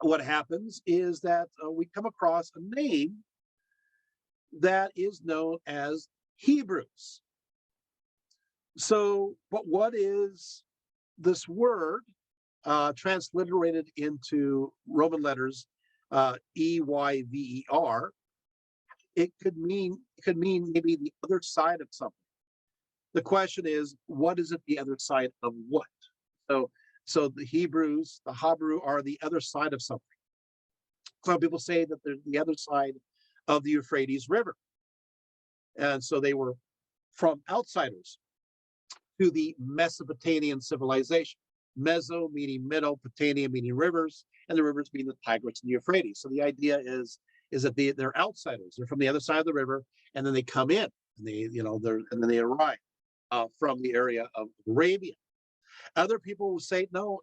what happens is that we come across a name that is known as Hebrews. So, but what is this word transliterated into Roman letters EYVER? It could mean maybe the other side of something. The question is, what is it the other side of what? So the Hebrews, the Hebrew, are the other side of something. Some people say that they're the other side of the Euphrates River. And so they were from outsiders to the Mesopotamian civilization. Meso meaning middle, Potania meaning rivers, and the rivers being the Tigris and the Euphrates. So the idea is that they're outsiders. They're from the other side of the river, and then they come in, and then they arrive from the area of Arabia. Other people will say, no,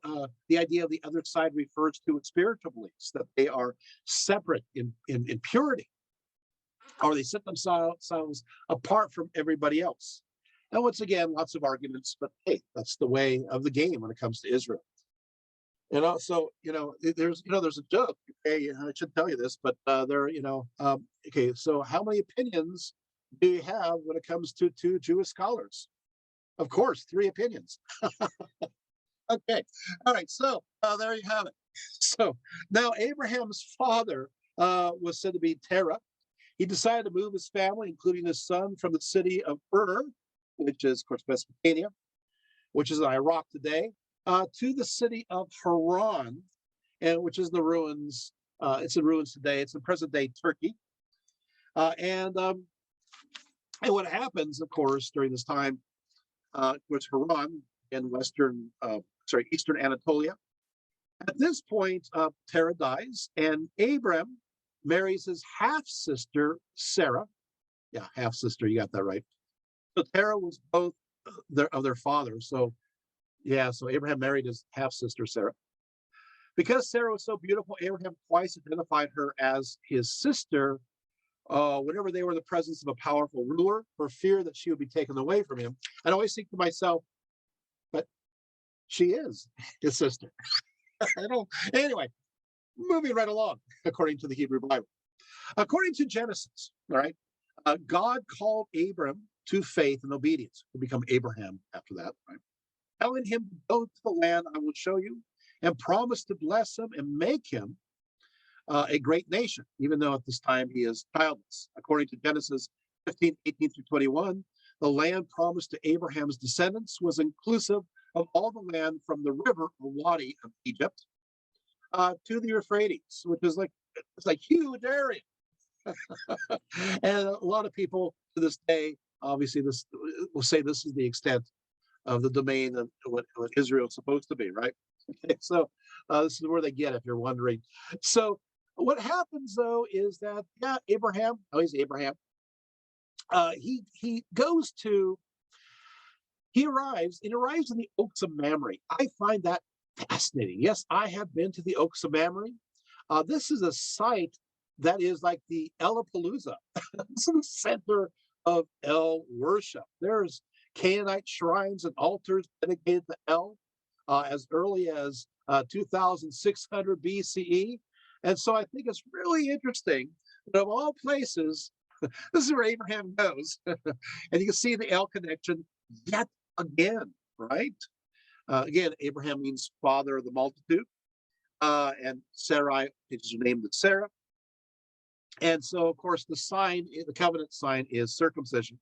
the idea of the other side refers to spiritual beliefs, that they are separate in purity, or they set themselves apart from everybody else. And once again, lots of arguments, but hey, that's the way of the game when it comes to Israel. So there's a joke. Okay, I should tell you this, but okay. So how many opinions do you have when it comes to two Jewish scholars? Of course, 3 opinions. Okay, all right. So there you have it. So now Abraham's father was said to be Terah. He decided to move his family, including his son, from the city of Ur, which is, of course, Mesopotamia, which is in Iraq today, to the city of Haran, and which is the ruins. It's in ruins today. It's in present-day Turkey. And what happens, of course, during this time was Haran in eastern Anatolia. At this point, Terah dies, and Abram marries his half-sister, Sarah. Yeah, half-sister, you got that right. So Terah was both of their father. So Abraham married his half-sister, Sarah. Because Sarah was so beautiful, Abraham twice identified her as his sister whenever they were in the presence of a powerful ruler, for fear that she would be taken away from him. I always think to myself, but she is his sister. Anyway, moving right along, according to the Hebrew Bible. According to Genesis, all right, God called Abram to faith and obedience, to become Abraham after that, right? Telling him to go to the land I will show you, and promised to bless him and make him a great nation, even though at this time he is childless. According to Genesis 15:18-21, the land promised to Abraham's descendants was inclusive of all the land from the river or Wadi of Egypt to the Euphrates, which is it's like huge area. And a lot of people to this day, obviously, this will say this is the extent of the domain of what Israel is supposed to be, right? Okay, so this is where they get, if you're wondering. So what happens though is that Abraham, he's Abraham. He arrives in the Oaks of Mamre. I find that fascinating. Yes, I have been to the Oaks of Mamre. This is a site that is like the Ellapalooza. It's in the center of El worship. There's Canaanite shrines and altars dedicated to El as early as 2600 BCE. And so I think it's really interesting that of all places, this is where Abraham goes. And you can see the El connection yet again, right? Again, Abraham means father of the multitude. And Sarai is named Sarah. And so, of course, the covenant sign is circumcision.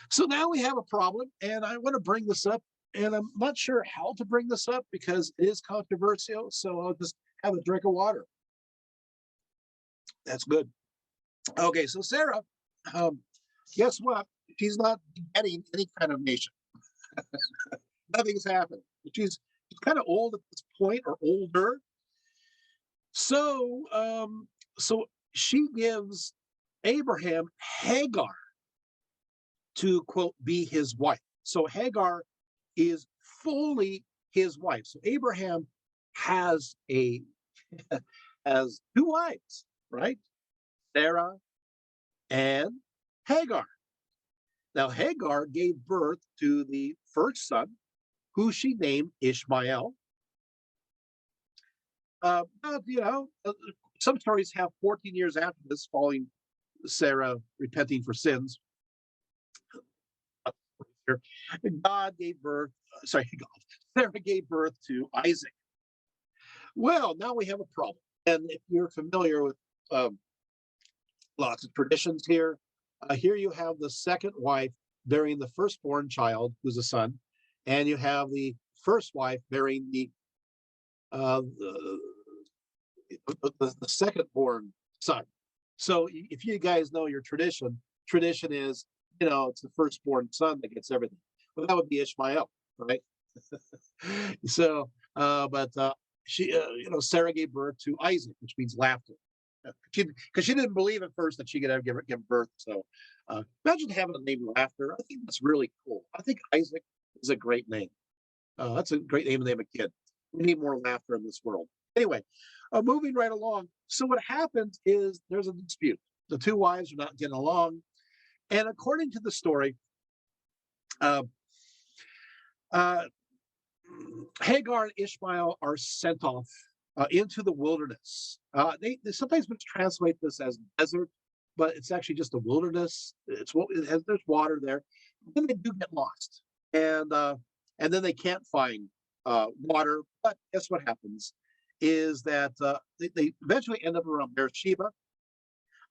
So now we have a problem, and I want to bring this up, and I'm not sure how to bring this up because it is controversial. So I'll just have a drink of water. That's good. Okay, so Sarah, guess what? She's not getting any kind of nation. Nothing's happened. She's kind of old at this point, or older. So, so she gives Abraham Hagar to, quote, be his wife. So Hagar is fully his wife. So Abraham has has two wives, right? Sarah and Hagar. Now Hagar gave birth to the first son, who she named Ishmael. Some stories have 14 years after this, following Sarah repenting for sins. Sarah gave birth to Isaac. Well, now we have a problem. And if you're familiar with lots of traditions here, here you have the second wife bearing the firstborn child, who's a son, and you have the first wife bearing the second-born son. So if you guys know your tradition is, it's the firstborn son that gets everything. Well, that would be Ishmael, right? So, she, Sarah gave birth to Isaac, which means laughter. Because she didn't believe at first that she could ever give birth. So imagine having a name Laughter. I think that's really cool. I think Isaac is a great name. That's a great name to name a kid. We need more laughter in this world. Anyway, moving right along. So what happens is there's a dispute. The two wives are not getting along. And according to the story, Hagar and Ishmael are sent off into the wilderness. They sometimes translate this as desert, but it's actually just a wilderness. There's water there. Then they do get lost, and then they can't find water. But guess what happens is that they eventually end up around Beersheba.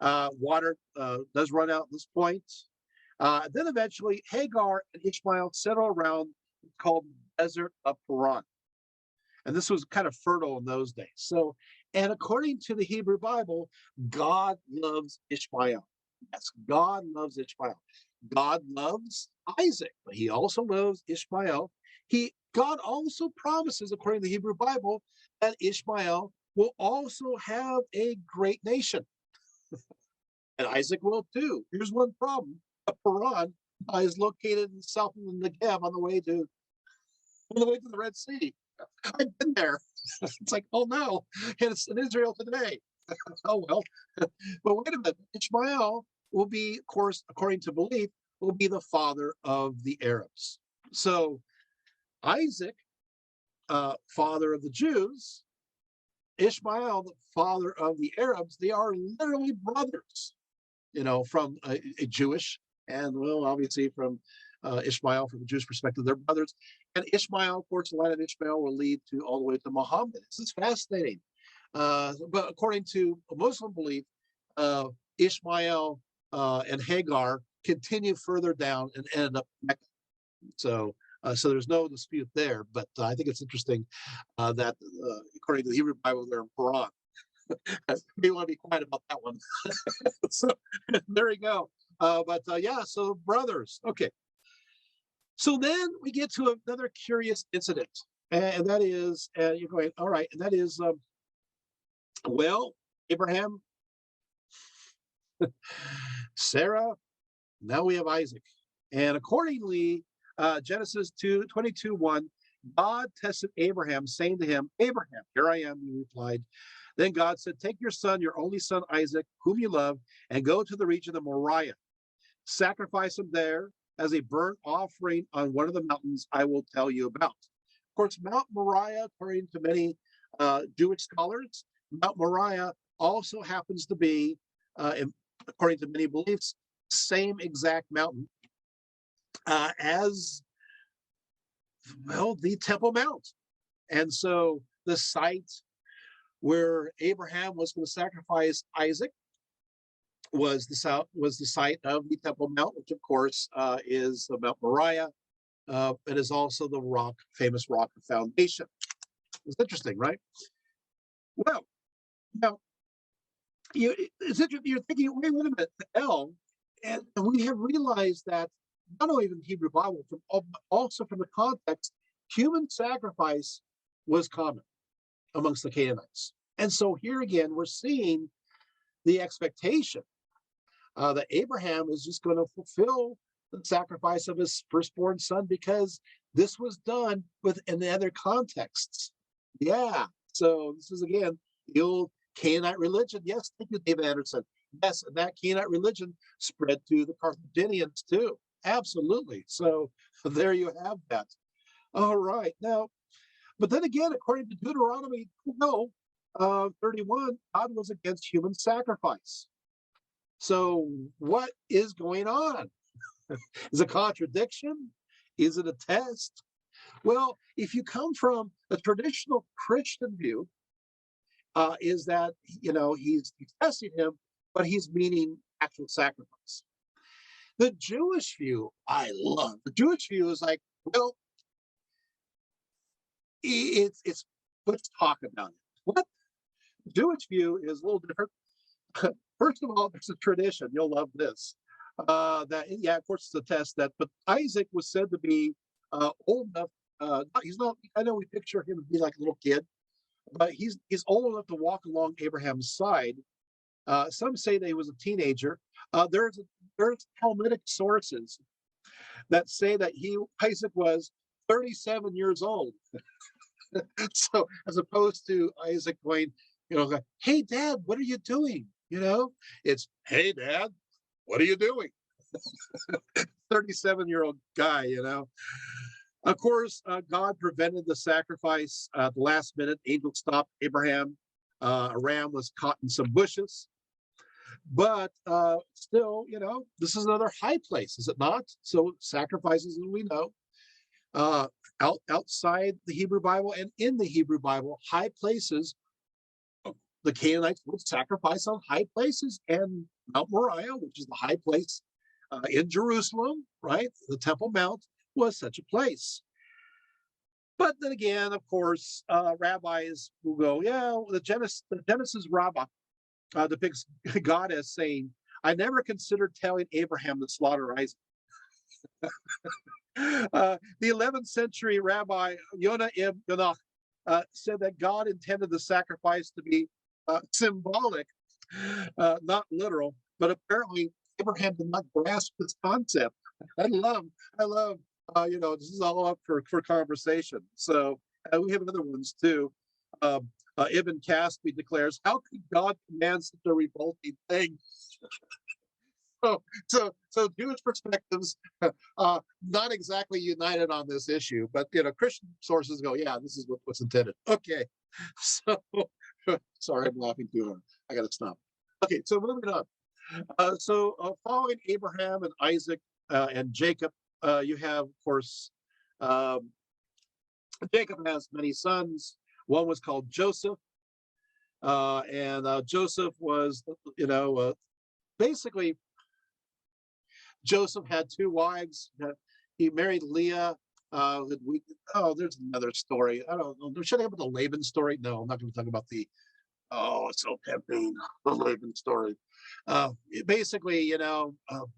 Water does run out at this point. Then eventually Hagar and Ishmael settle around called Desert of Paran. And this was kind of fertile in those days. So, and according to the Hebrew Bible, God loves Ishmael. Yes, God loves Ishmael. God loves Isaac, but he also loves Ishmael. God also promises, according to the Hebrew Bible, that Ishmael will also have a great nation. And Isaac will too. Here's one problem. Paran is located south of the Negev on the way to the Red Sea. I've been there. It's like, oh no, and it's in Israel today. Oh well. But wait a minute. Ishmael will be, of course, according to belief, will be the father of the Arabs. So Isaac, father of the Jews, Ishmael, the father of the Arabs, they are literally brothers, from a Jewish and, well, obviously from Ishmael, from the Jewish perspective, they're brothers. And Ishmael, of course, the line of Ishmael will lead to all the way to Muhammad. This is fascinating. But according to a Muslim belief, Ishmael and Hagar continue further down and end up Mecca. So there's no dispute there. But I think it's interesting that according to the Hebrew Bible, they're in Quran. You want to be quiet about that one. So there you go. Yeah, so brothers. Okay. So then we get to another curious incident, and that is, you're going, all right, and that is, well, Abraham, Sarah, now we have Isaac. And accordingly, Genesis 22:1, God tested Abraham, saying to him, Abraham, here I am, he replied. Then God said, take your son, your only son Isaac, whom you love, and go to the region of Moriah. Sacrifice him there as a burnt offering on one of the mountains I will tell you about. Of course, Mount Moriah, according to many Jewish scholars, Mount Moriah also happens to be, according to many beliefs, same exact mountain as, well, the Temple Mount. And so the site where Abraham was going to sacrifice Isaac was the site of the Temple Mount, which of course is Mount Moriah. It is also the famous rock of foundation. It's interesting, right? Well, now you're thinking, wait a minute, the L, and we have realized that not only in the Hebrew Bible, also from the context, human sacrifice was common amongst the Canaanites. And so here again, we're seeing the expectation that Abraham is just going to fulfill the sacrifice of his firstborn son because this was done in other contexts. Yeah. So this is, again, the old Canaanite religion. Yes, thank you, David Anderson. Yes, that Canaanite religion spread to the Carthaginians too. Absolutely. So there you have that. All right. Now, but then again, according to Deuteronomy 31, God was against human sacrifice. So what is going on? Is it a contradiction? Is it a test? Well, if you come from a traditional Christian view, is that, he's testing him, but he's meaning actual sacrifice. The Jewish view, I love. The Jewish view is like, well, it's let's talk about it. What? The Jewish view is a little different. First of all, there's a tradition. You'll love this. That, yeah, of course, it's a test but Isaac was said to be old enough. He's not. I know we picture him to be like a little kid, but he's old enough to walk along Abraham's side. Some say that he was a teenager. There's Talmudic sources that say that Isaac was 37 years old. So as opposed to Isaac going, like, hey, Dad, what are you doing? It's, hey, Dad, what are you doing? 37-year-old guy, Of course, God prevented the sacrifice at the last minute. Angel stopped Abraham. A ram was caught in some bushes. But still, this is another high place, is it not? So sacrifices, as we know, outside the Hebrew Bible and in the Hebrew Bible, high places, the Canaanites would sacrifice on high places, and Mount Moriah, which is the high place in Jerusalem, right? The Temple Mount was such a place. But then again, of course, rabbis will go, yeah, the Genesis rabbah depicts God as saying, I never considered telling Abraham to slaughter Isaac. The 11th century rabbi Yonah ibn Yonah said that God intended the sacrifice to be symbolic, not literal, but apparently Abraham did not grasp this concept. I love, this is all up for conversation. So we have other ones too. Ibn Caspi declares, how could God command such a revolting thing? So Jewish perspectives not exactly united on this issue, but Christian sources go, yeah, this is what's intended. Okay, so sorry, I'm laughing too hard. I got to stop. Okay, so moving on. Following Abraham and Isaac and Jacob, you have, of course, Jacob has many sons. One was called Joseph, and Joseph was, basically. Joseph had two wives. He married Leah. There's another story. I don't know. Should I talk about the Laban story? No, I'm not going to talk about the. Oh, it's so tempting. The Laban story. Basically,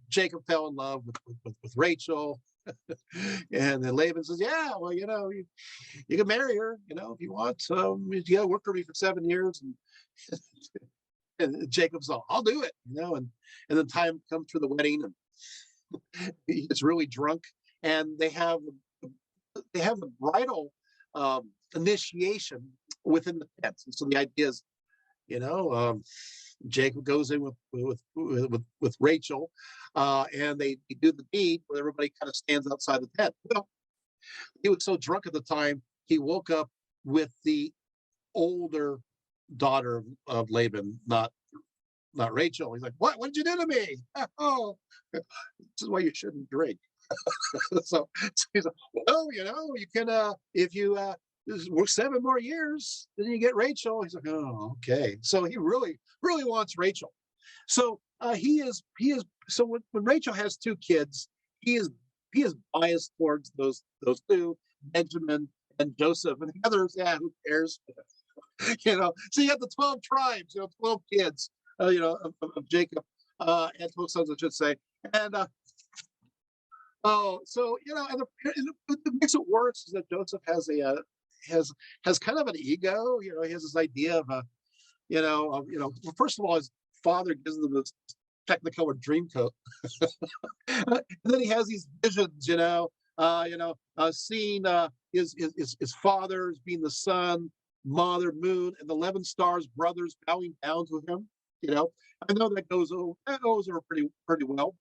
Jacob fell in love with Rachel, and then Laban says, "Yeah, well, you can marry her, if you want. Work for me for 7 years." And Jacob's all, "I'll do it," and then time comes for the wedding, and he gets really drunk, and they have the bridal initiation within the tent. And so the idea is, Jacob goes in with Rachel, and they do the deed where everybody kind of stands outside the tent. Well, he was so drunk at the time, he woke up with the older daughter of Laban, not Rachel. He's like, "What did you do to me?" Oh, this is why you shouldn't drink. so he's like, "Well, you can if you work 7 more years, then you get Rachel." He's like, "Oh, okay." So he really wants Rachel. So he is. So when Rachel has 2 kids, he is biased towards those 2, Benjamin and Joseph, and the others. Yeah, who cares? So you have the 12 tribes, 12 kids. Of Jacob, and 12 sons, I should say. And and what makes it worse is that Joseph has has kind of an ego. He has this idea of first of all, his father gives him this Technicolor dream coat. And then he has these visions, seeing his father being the sun, mother, moon, and the 11 stars, brothers bowing down to him. I know that goes over pretty well.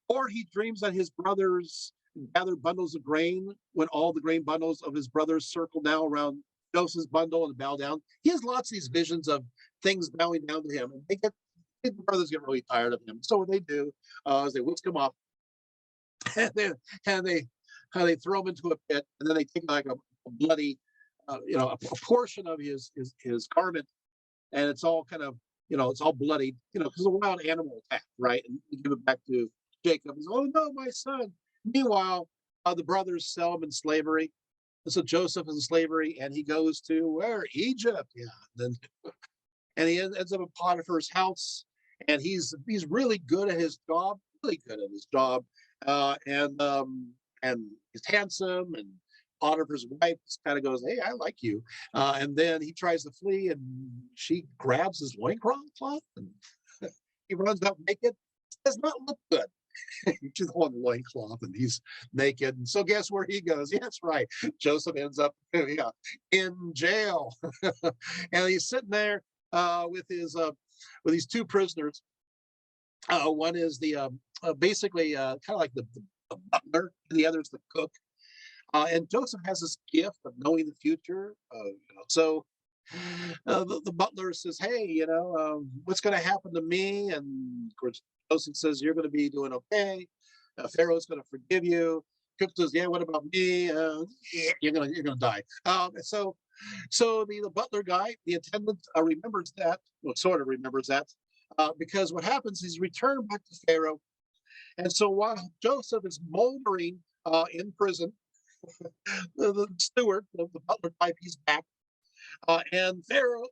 Or he dreams that his brothers gather bundles of grain when all the grain bundles of his brothers circle now around Joseph's bundle and bow down. He has lots of these visions of things bowing down to him, and the brothers get really tired of him. So what they do is they whisk him up, and they throw him into a pit, and then they take like a bloody, a portion of his garment, and it's all kind of it's all bloodied, because a wild animal attack, right? And you give it back to Jacob. He's, "Oh no, my son." Meanwhile, the brothers sell him in slavery. And so Joseph is in slavery, and he goes to where? Egypt. Yeah. And he ends up in Potiphar's house, and he's really good at his job, and he's handsome, and Potiphar's wife kind of goes, "Hey, I like you," and then he tries to flee, and she grabs his loincloth, and he runs out naked. It does not look good. She's on the loincloth, and he's naked. And so guess where he goes? Yeah, that's right. Joseph ends up in jail, and he's sitting there with these 2 prisoners. One is the basically kind of like the butler, and the other is the cook. And Joseph has this gift of knowing the future. So the butler says, "Hey, what's going to happen to me?" And of course, Joseph says, "You're going to be doing okay. Pharaoh's going to forgive you." Cook says, "Yeah, what about me? You're gonna die." So the butler guy, the attendant, remembers that. Well, sort of remembers that, because what happens is he's returned back to Pharaoh, and so while Joseph is moldering in prison, the steward, the butler type, he's back. And Pharaoh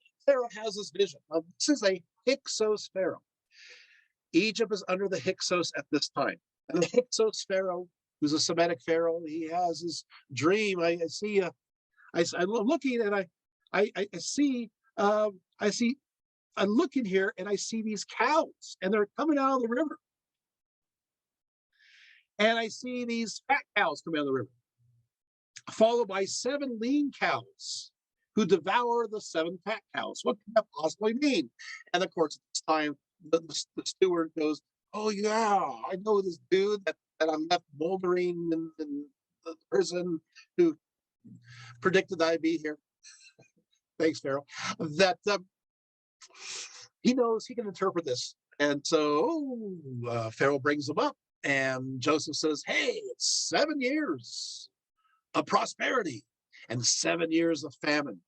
has this vision. This is a Hyksos Pharaoh. Egypt is under the Hyksos at this time. And the Hyksos Pharaoh, who's a Semitic Pharaoh, he has his dream. I'm looking and I look in here and I see these cows and they're coming out of the river. And I see these fat cows coming out of the river, followed by 7 lean cows who devour the 7 fat cows. What can that possibly mean? And of course, at this time, the steward goes, "Oh yeah, I know this dude that I'm left moldering in the prison who predicted that I'd be here." Thanks, Pharaoh. That he knows he can interpret this. And so Pharaoh brings him up, and Joseph says, "Hey, it's 7 years of prosperity and 7 years of famine."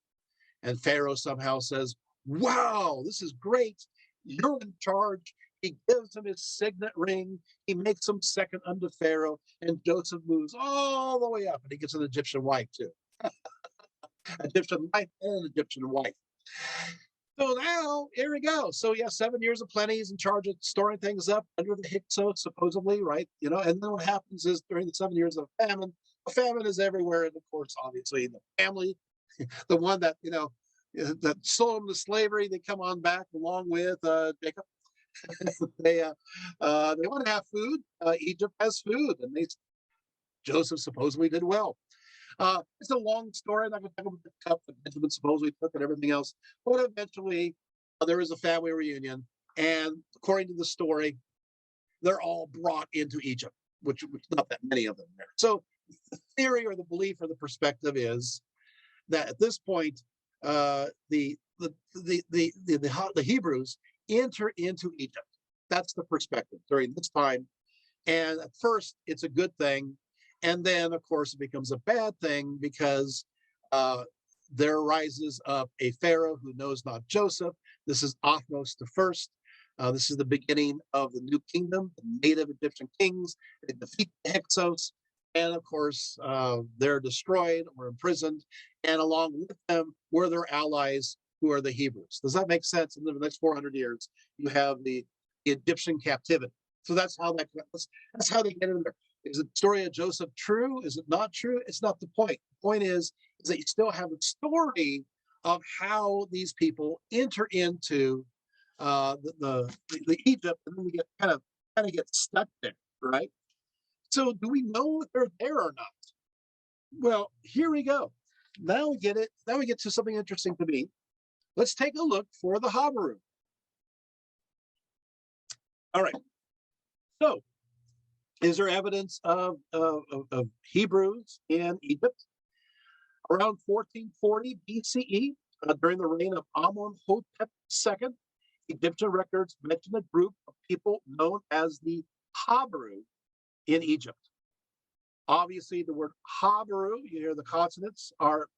And Pharaoh somehow says, "Wow, this is great. You're in charge." He gives him his signet ring. He makes him second unto Pharaoh, and Joseph moves all the way up, and he gets an Egyptian wife too. Egyptian wife and Egyptian wife. So now, here we go. So yeah, 7 years of plenty. He's in charge of storing things up under the Hyksos, supposedly, right? And then what happens is during the 7 years of famine, a famine is everywhere. And of course, obviously, the family, the one that, that sold them to slavery, they come on back along with Jacob. they want to have food. Egypt has food, and Joseph supposedly did well. It's a long story. I'm not going to talk about the cup that Benjamin supposedly took and everything else. But eventually, there is a family reunion. And according to the story, they're all brought into Egypt, which not that many of them there. So the theory or the belief or the perspective is that at this point, the Hebrews enter into Egypt. That's the perspective during this time. And at first, it's a good thing. And then, of course, it becomes a bad thing because there rises up a Pharaoh who knows not Joseph. This is Othnos the first. This is the beginning of the new kingdom, the native Egyptian kings. They defeat the Hyksos. And of course, they're destroyed or imprisoned. And along with them were their allies, who are the Hebrews. Does that make sense? In the next 400 years, you have the Egyptian captivity. So that's how they get in there. Is the story of Joseph true? Is it not true? It's not the point. The point is that you still have a story of how these people enter into the Egypt, and then we get kind of get stuck there, right? So do we know if they're there or not? Well, here we go. Now we get it. Now we get to something interesting to me. Let's take a look for the Habaru. All right. So, is there evidence of Hebrews in Egypt? Around 1440 BCE, during the reign of Amenhotep II, Egyptian records mention a group of people known as the Habaru in Egypt. Obviously, the word Habaru, you hear the consonants are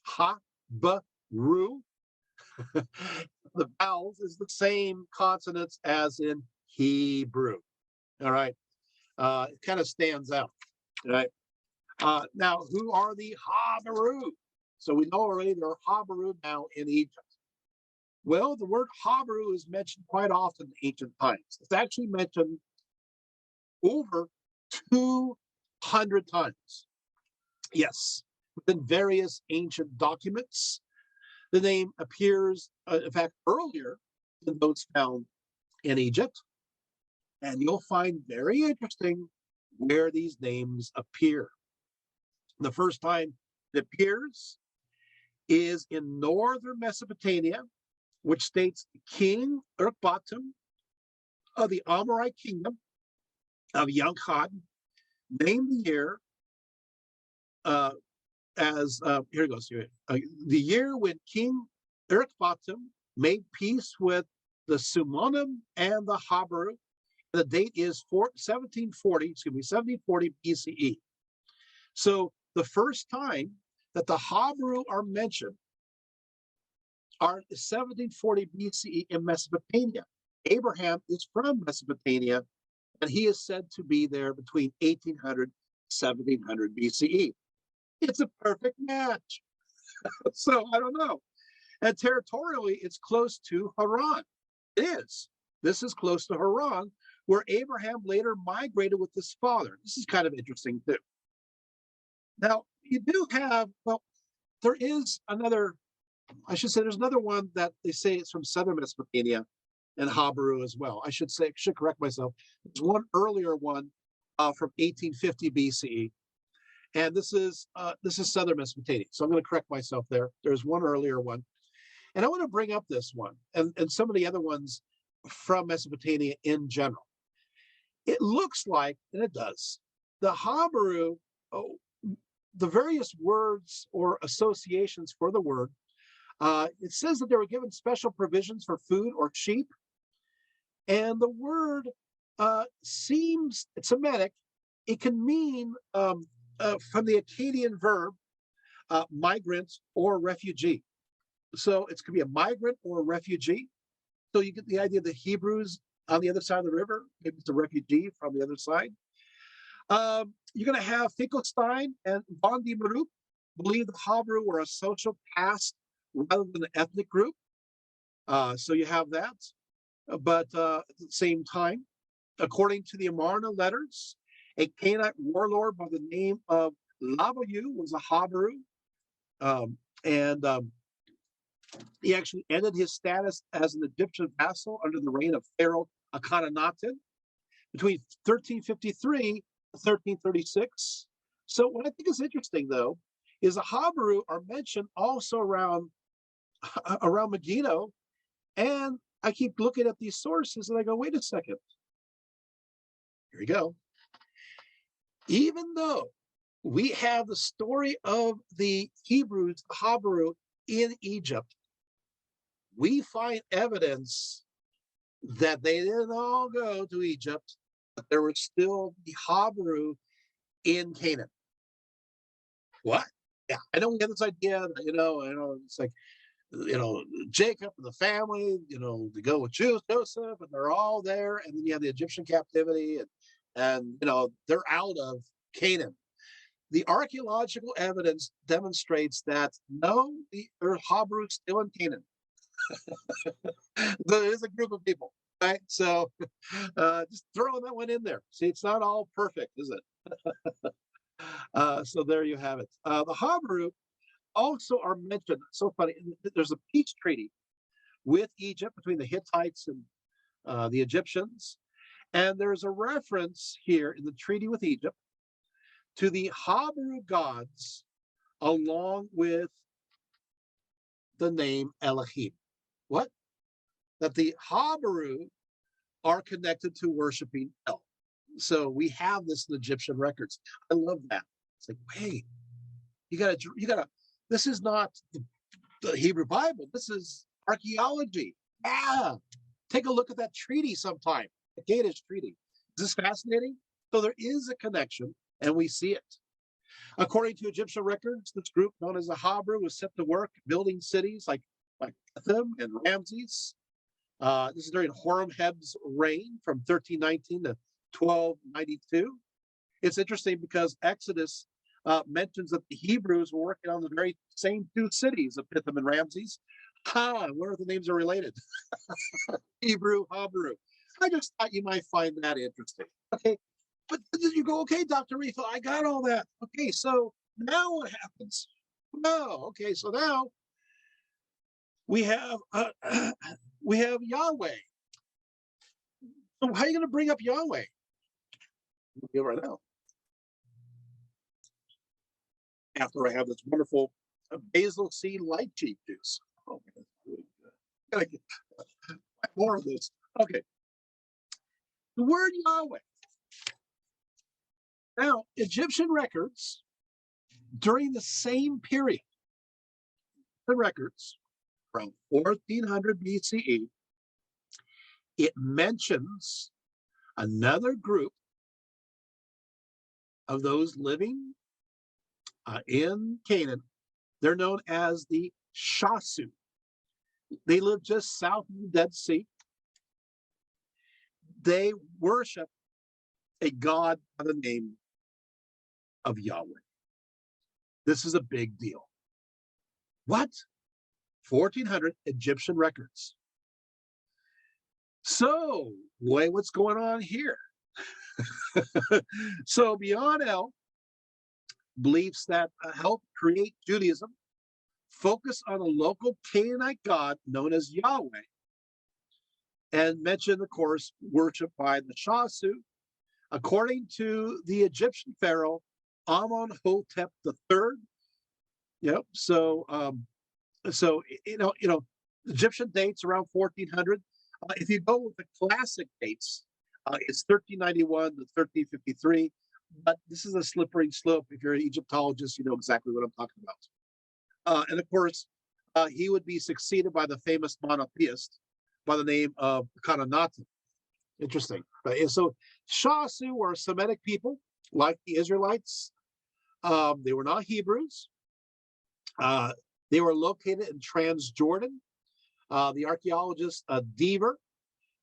Ha, B, Ru. The vowels is the same consonants as in Hebrew. All right. It kind of stands out. Right. Now, who are the Habaru? So we know already there are Habaru now in Egypt. Well, the word Habaru is mentioned quite often in ancient times. It's actually mentioned over 200 times. Yes, within various ancient documents. The name appears, in fact, earlier than those found in Egypt. And you'll find very interesting where these names appear. The first time it appears is in northern Mesopotamia, which states King Urkbatum of the Amorite kingdom of Yankhad named the year here it goes. The year when King Urkbatum made peace with the Sumonim and the Habaru. The date is 1740 BCE. So the first time that the Habaru are mentioned are 1740 BCE in Mesopotamia. Abraham is from Mesopotamia, and he is said to be there between 1800 and 1700 BCE. It's a perfect match. So I don't know. And territorially, it's close to Haran. It is. This is close to Haran, where Abraham later migrated with his father. This is kind of interesting, too. Now, you do have, well, there is another, I should say, there's another one that they say it's from southern Mesopotamia and Habaru as well. I should correct myself. There's one earlier one from 1850 BCE. And this is southern Mesopotamia. So I'm going to correct myself there. There's one earlier one. And I want to bring up this one and some of the other ones from Mesopotamia in general. It looks like, and it does, the Habaru, the various words or associations for the word, it says that they were given special provisions for food or sheep. And the word seems, it's Semitic, it can mean from the Akkadian verb, migrant or refugee. So it could be a migrant or a refugee. So you get the idea of the Hebrews on the other side of the river, maybe it's a refugee from the other side. You're going to have Finkelstein and Von die Merup believe the Habaru were a social caste rather than an ethnic group. So you have that. But at the same time, according to the Amarna letters, a Canaanite warlord by the name of Labayu was a Habaru. And he actually ended his status as an Egyptian vassal under the reign of Pharaoh Akhenaten between 1353 and 1336. So what I think is interesting, though, is the Habaru are mentioned also around Megiddo, and I keep looking at these sources and I go, wait a second. Here we go. Even though we have the story of the Hebrews, the Habaru in Egypt, we find evidence that they didn't all go to Egypt, but there was still the Habaru in Canaan. What? Yeah, I know we have this idea that, it's like, Jacob and the family, they go with Joseph, and they're all there, and then you have the Egyptian captivity, and they're out of Canaan. The archaeological evidence demonstrates that no, the Habaru is still in Canaan. There is a group of people, right? So just throwing that one in there. See, it's not all perfect, is it? So there you have it. The Habaru also are mentioned. So funny. There's a peace treaty with Egypt between the Hittites and the Egyptians. And there's a reference here in the treaty with Egypt to the Habaru gods along with the name Elohim. What? That the Habaru are connected to worshiping El. So we have this in Egyptian records. I love that. It's like, wait, you gotta, this is not the Hebrew Bible. This is archaeology. Yeah. Take a look at that treaty sometime, the Gadish treaty. Is this fascinating? So there is a connection, and we see it. According to Egyptian records, this group known as the Habaru was set to work building cities like Etham and Ramses. This is during Horemheb's reign from 1319 to 1292. It's interesting because Exodus mentions that the Hebrews were working on the very same two cities of Pithom and Ramses. I wonder if the names are related. Hebrew, Habaru. I just thought you might find that interesting. Okay, but you go, okay, Dr. Rietveld, I got all that. Okay, so now what happens? No, okay, so now we have Yahweh. So how are you going to bring up Yahweh? Right now. After I have this wonderful basil seed lychee juice. Oh, man, that's really good. Gotta get more of this. Okay. The word Yahweh. Now, Egyptian records during the same period, the records from 1400 BCE, it mentions another group of those living in Canaan. They're known as the Shasu. They live just south of the Dead Sea. They worship a god by the name of Yahweh. This is a big deal. What? 1400 Egyptian records. So, wait, what's going on here? So, Beyond El beliefs that help create Judaism focus on a local Canaanite god known as Yahweh, and mention, of course, worship by the Shasu, according to the Egyptian pharaoh Amenhotep III. Yep. So Egyptian dates around 1400. If you go with the classic dates, it's 1391 to 1353. But this is a slippery slope. If you're an Egyptologist, you know exactly what I'm talking about. And of course, he would be succeeded by the famous monotheist by the name of Canaanite. Interesting. So Shasu were a Semitic people like the Israelites. They were not Hebrews. They were located in Transjordan. The archaeologists Deaver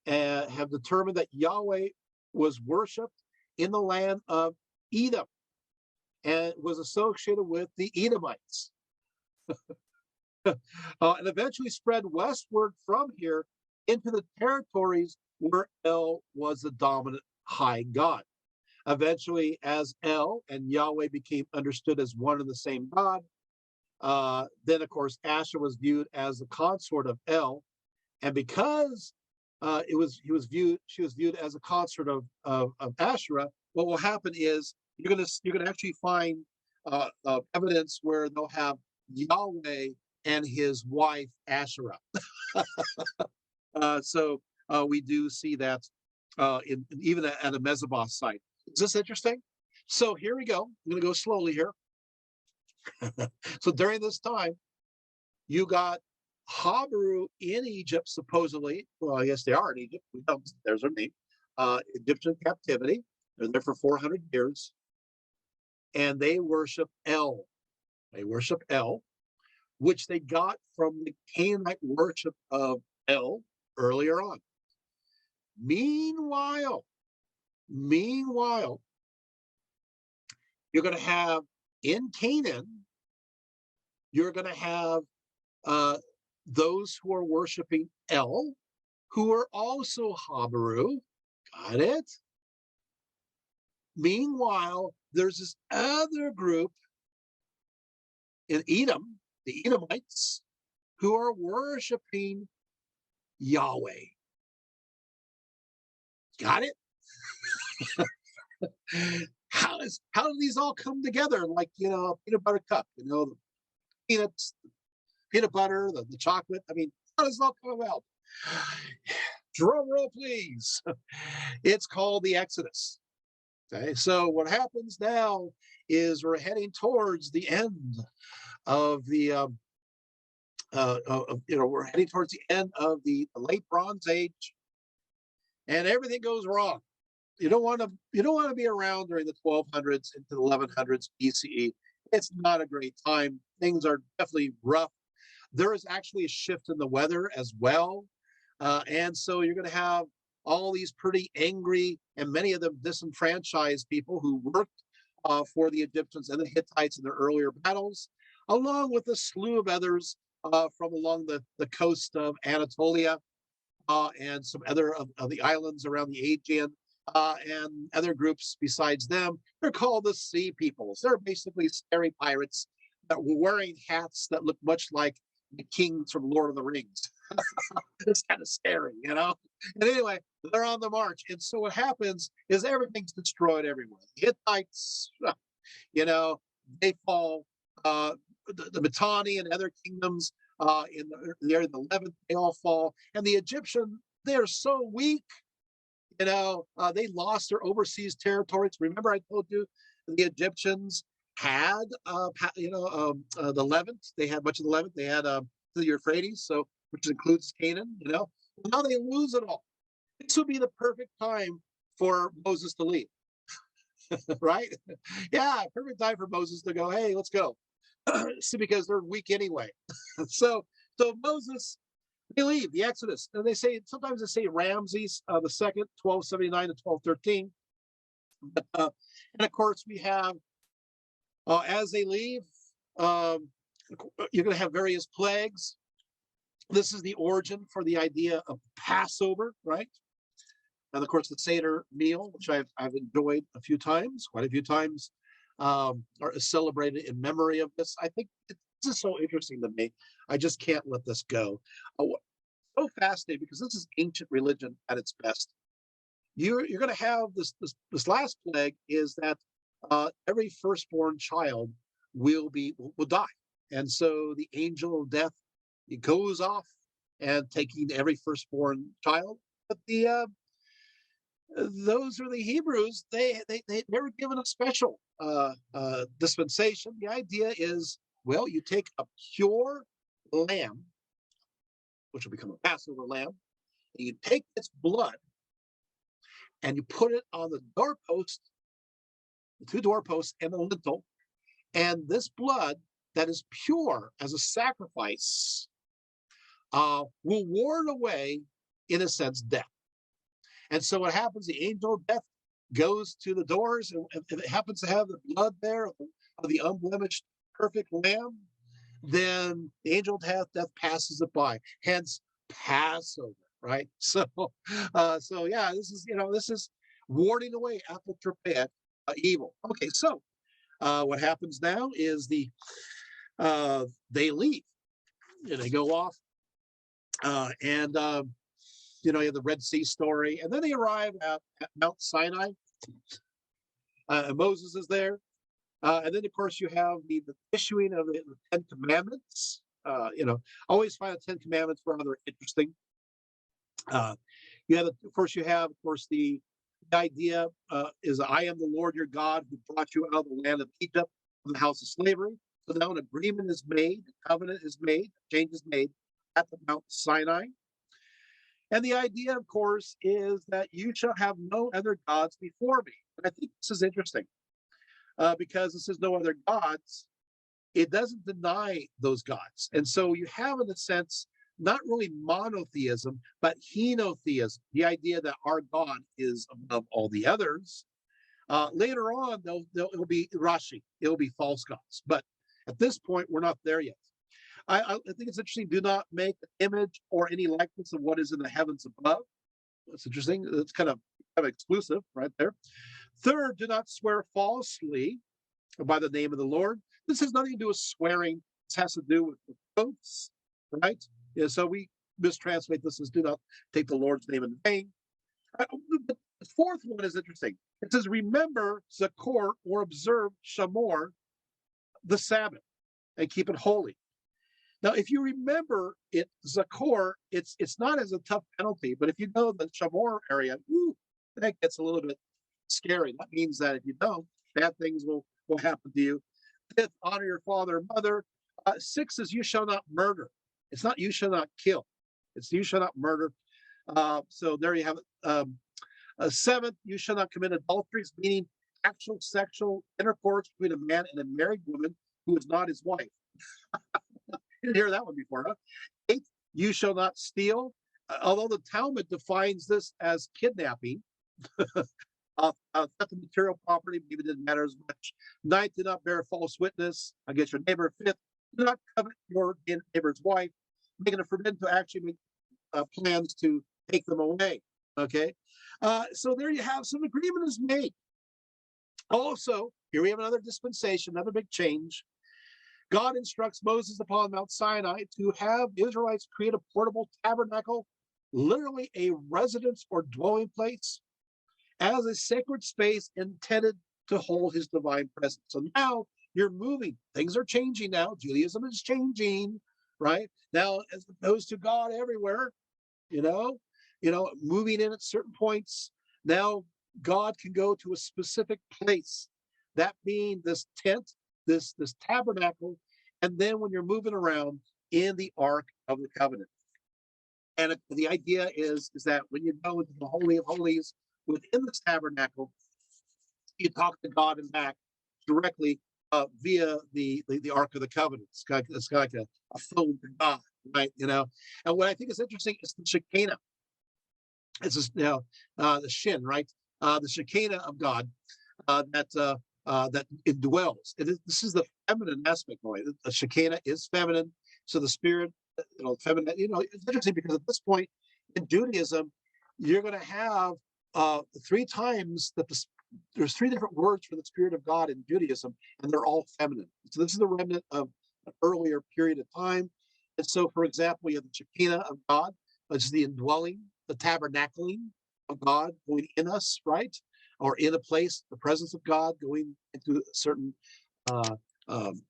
have determined that Yahweh was worshipped in the land of Edom and was associated with the Edomites. And eventually spread westward from here into the territories where El was the dominant high god. Eventually, as El and Yahweh became understood as one and the same God, then of course Asher was viewed as the consort of El, and because she was viewed as a consort of Asherah, what will happen is you're gonna actually find evidence where they'll have Yahweh and his wife Asherah. So we do see that even at a Mesoboth site. Is this interesting? So here we go. I'm going to go slowly here. So during this time, you got Habaru in Egypt, supposedly. Well, I guess they are in Egypt. There's their name. Egyptian captivity. They're there for 400 years. And they worship El. They worship El, which they got from the Canaanite worship of El earlier on. Meanwhile, you're going to have in Canaan, you're going to have those who are worshiping El, who are also Habaru. Got it? Meanwhile, there's this other group in Edom, the Edomites, who are worshiping Yahweh. Got it? How do these all come together? Like, a peanut butter cup, the peanuts, peanut butter, the chocolate. I mean, how does it all come about? Drum roll, please. It's called the Exodus. Okay, so what happens now is we're heading towards the end of the we're heading towards the end of the late Bronze Age, and everything goes wrong. You don't want to be around during the 1200s into the 1100s BCE. It's not a great time. Things are definitely rough. There is actually a shift in the weather as well, and so you're going to have all these pretty angry and many of them disenfranchised people who worked for the Egyptians and the Hittites in their earlier battles, along with a slew of others from along the coast of Anatolia and some other of the islands around the Aegean, and other groups besides them. They're called the Sea Peoples. They're basically scary pirates that were wearing hats that look much like the kings from Lord of the Rings. It's kind of scary, And anyway, they're on the march. And so what happens is everything's destroyed everywhere. The Hittites, they fall. The Mitanni and other kingdoms in the area of the Levant, they all fall. And the Egyptian, they're so weak. They lost their overseas territories. Remember, I told you the Egyptians had, the Levant. They had much of the Levant. They had the Euphrates, which includes Canaan. Now they lose it all. This would be the perfect time for Moses to leave, right? Yeah, perfect time for Moses to go. Hey, let's go. Because they're weak anyway. So Moses, they leave the Exodus, and sometimes they say Ramses the second, 1279 to 1213. And of course, we have as they leave, Um, you're going to have various plagues. This is the origin for the idea of Passover, right? And of course, the Seder meal, which I've enjoyed a few times, quite a few times, are celebrated in memory of this. I think this is so interesting to me. I just can't let this go. So fascinating, because this is ancient religion at its best. You're going to have this last plague is that every firstborn child will die, and so the angel of death, it goes off and taking every firstborn child. But those are the Hebrews. They were given a special dispensation. The idea is, well, you take a pure lamb, which will become a Passover lamb, and you take its blood and you put it on the doorpost, the two doorposts and the lintel, and this blood that is pure as a sacrifice will ward away, in a sense, death. And so what happens, the angel of death goes to the doors, and if it happens to have the blood there of the unblemished, perfect lamb, then the angel of death passes it by. Hence, Passover, right? So yeah, this is warding away apotropaic evil. Okay, so what happens now is they leave, and they go off, and you have the Red Sea story, and then they arrive at Mount Sinai. Moses is there, and then of course you have the issuing of the Ten Commandments. I always find the Ten Commandments rather interesting. You have the idea is, I am the Lord your God who brought you out of the land of Egypt, from the house of slavery. So now an agreement is made, a covenant is made, a change is made at the Mount Sinai. And the idea, of course, is that you shall have no other gods before me. And I think this is interesting because it says no other gods. It doesn't deny those gods. And so you have, in a sense, not really monotheism, but henotheism, the idea that our God is above all the others. Later on, it'll be Rashi, it'll be false gods. But at this point, we're not there yet. I think it's interesting. Do not make an image or any likeness of what is in the heavens above. That's interesting. It's kind of exclusive right there. Third, do not swear falsely by the name of the Lord. This has nothing to do with swearing. This has to do with oaths, right? Yeah, so we mistranslate this as do not take the Lord's name in vain. The fourth one is interesting. It says, remember Zakor, or observe Shamor, the Sabbath, and keep it holy. Now, if you remember it, Zakor, it's not as a tough penalty, but if you know the Shamor area, that gets a little bit scary. That means that if you don't, bad things will happen to you. Fifth, honor your father and mother. Six is you shall not murder. It's not you shall not kill. It's you shall not murder. So there you have it. Seventh, you shall not commit adulteries, meaning actual sexual intercourse between a man and a married woman who is not his wife. Didn't hear that one before, huh? Eighth, you shall not steal. Although the Talmud defines this as kidnapping, theft of material property, maybe it didn't matter as much. Ninth, do not bear false witness against your neighbor. Fifth, do not covet your neighbor's wife, making it forbidden to actually make plans to take them away. Okay, so there you have some agreement is made. Also, here we have another dispensation, another big change. God instructs Moses upon Mount Sinai to have the Israelites create a portable tabernacle, literally a residence or dwelling place, as a sacred space intended to hold his divine presence. So now you're moving. Things are changing now. Judaism is changing, right? Now, as opposed to God everywhere, moving in at certain points. Now God can go to a specific place, that being this tent, this tabernacle, and then when you're moving around in the Ark of the Covenant. And the idea is that when you go into the Holy of Holies within this tabernacle, you talk to God and back directly via the Ark of the Covenant. It's kind of like a phone to God, right? And what I think is interesting is the Shekinah. It's just, the Shin, right? The Shekinah of God that that indwells. This is the feminine aspect of it. The Shekinah is feminine, so the spirit, feminine. It's interesting because at this point in Judaism, you're going to have 3 times that there's 3 different words for the Spirit of God in Judaism, and they're all feminine. So this is the remnant of an earlier period of time. And so, for example, you have the Shekinah of God, which is the indwelling, the tabernacling of God going in us, right? Or in a place, the presence of God going into certain uh, um,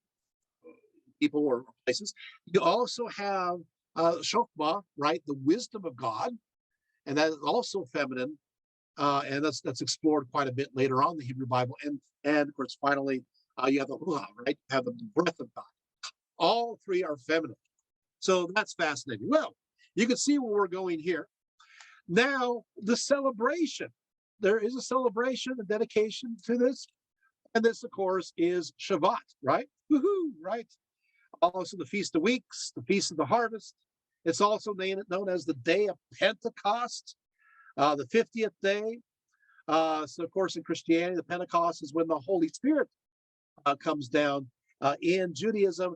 people or places. You also have Shokmah, right? The wisdom of God, and that is also feminine. And that's explored quite a bit later on in the Hebrew Bible. And of course, finally, you have the Ruach, right? You have the breath of God. All 3 are feminine. So that's fascinating. Well, you can see where we're going here. Now, the celebration. There is a celebration, a dedication to this. And this, of course, is Shabbat, right? Woohoo, right? Also the Feast of Weeks, the Feast of the Harvest. It's also known as the Day of Pentecost, the 50th day. So, of course, in Christianity, the Pentecost is when the Holy Spirit comes down. In Judaism,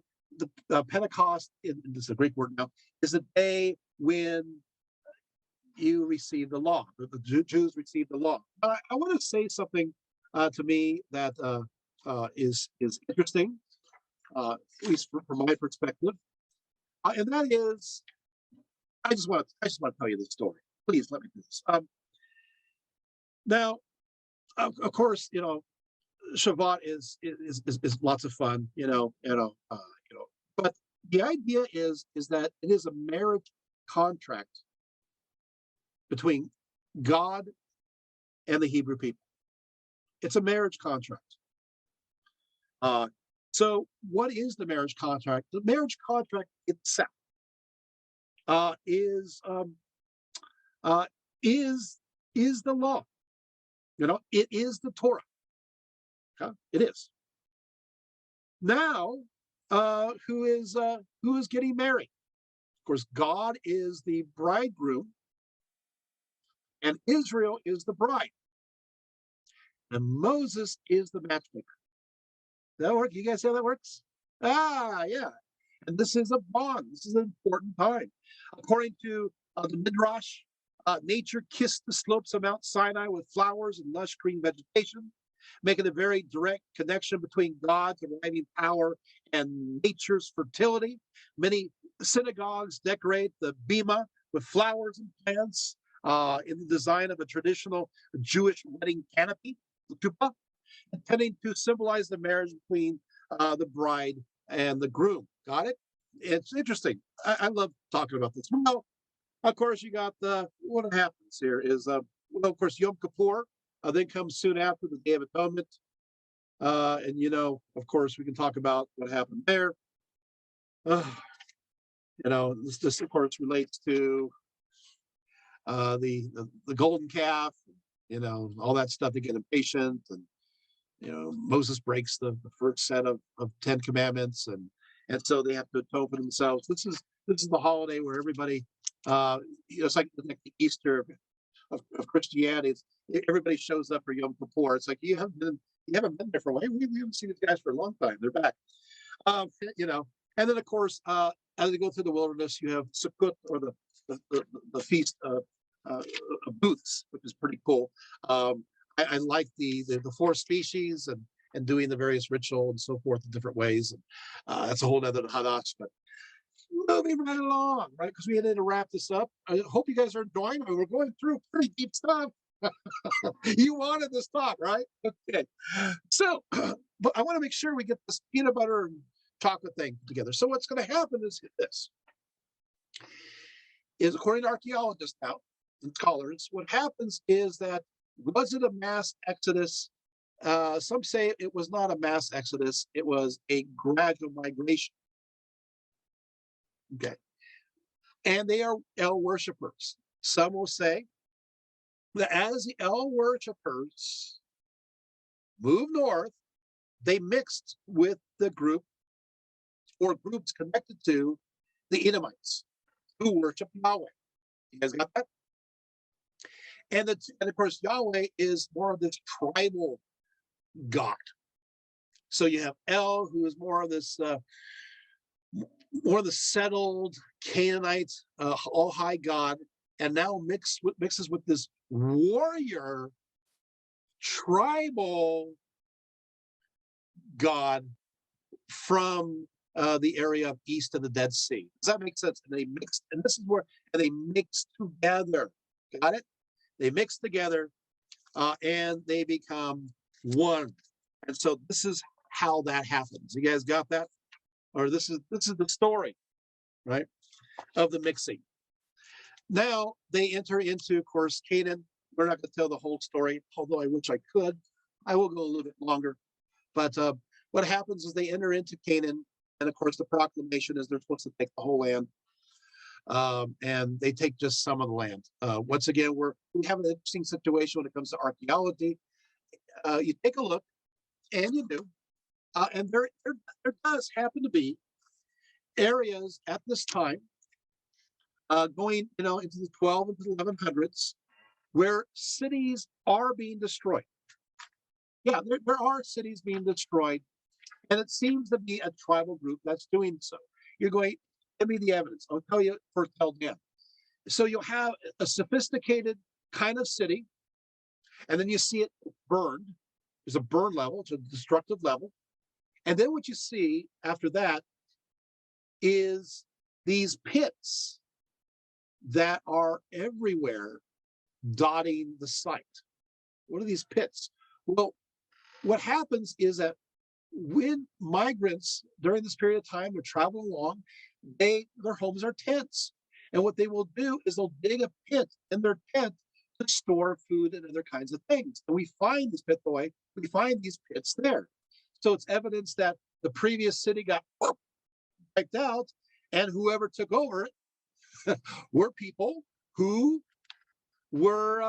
the Pentecost, this is a Greek word now, is the day when you receive the law, the Jews receive the law. I want to say something to me that is interesting, at least from my perspective, and that is, I just want to tell you this story. Please let me do this. Now, of course, Shabbat is lots of fun, but the idea is that it is a marriage contract between God and the Hebrew people. It's a marriage contract. So what is the marriage contract? The marriage contract itself is the law. It is the Torah. It is. Now, who is getting married? Of course, God is the bridegroom, and Israel is the bride, and Moses is the matchmaker. That work? You guys see how that works? Yeah. And this is a bond. This is an important time. According to the Midrash, nature kissed the slopes of Mount Sinai with flowers and lush green vegetation, making a very direct connection between God's arriving power and nature's fertility. Many synagogues decorate the bima with flowers and plants in the design of a traditional Jewish wedding canopy, the tupa, intending to symbolize the marriage between the bride and the groom. Got it? It's interesting. I love talking about this. Well, of course, you got what happens here is, of course, Yom Kippur then comes soon after the Day of Atonement. And, of course, we can talk about what happened there. This of course, relates to the golden calf, all that stuff. They get impatient, and Moses breaks the first set of 10 commandments, and so they have to atone for themselves. This is the holiday where everybody, it's like the Easter of Christianity. Everybody shows up for Yom Kippur. It's like you haven't been there for a while. We haven't seen these guys for a long time. They're back. And then of course, as they go through the wilderness, you have Sukkot, or the feast of booths, which is pretty cool. I like the 4 species and doing the various ritual and so forth in different ways. And that's a whole other hadash, but moving right along, right? Because we had to wrap this up. I hope you guys are enjoying it. We're going through pretty deep stuff. You wanted this talk, right? Okay. So, but I want to make sure we get this peanut butter and chocolate thing together. So what's going to happen is this. Is according to archaeologists now and scholars, what happens is that, was it a mass exodus? Some say it was not a mass exodus. It was a gradual migration. Okay. And they are El worshipers. Some will say that as the El worshipers moved north, they mixed with the group or groups connected to the Edomites who worship Yahweh. You guys got that? And of course, Yahweh is more of this tribal God, So you have El, who is more of this, more of the settled Canaanite, all high god, and now mixes with this warrior tribal god from the area of east of the Dead Sea. Does that make sense? And they mixed, and this is where and they mix together. Got it? They mix together, and they become one. And so this is how that happens. You guys got that? Or this is the story, right, of the mixing. Now they enter into, of course, Canaan. We're not going to tell the whole story, although I wish I could. I will go a little bit longer. But what happens is they enter into Canaan, and of course the proclamation is they're supposed to take the whole land, and they take just some of the land. Once again, we have an interesting situation when it comes to archaeology. You take a look, and you do, and there does happen to be areas at this time, going into the 12 and 1100s, where cities are being destroyed. Yeah, there are cities being destroyed, and it seems to be a tribal group that's doing so. You're going, give me the evidence. I'll tell you for Chaldean. So you'll have a sophisticated kind of city, and then you see it burned. There's a burn level, it's a destructive level. And then what you see after that is these pits that are everywhere dotting the site. What are these pits? Well, what happens is that when migrants during this period of time are traveling along, their homes are tents. And what they will do is they'll dig a pit in their tent to store food and other kinds of things. And we find these pits there. So it's evidence that the previous city got wiped out, and whoever took over it were people who were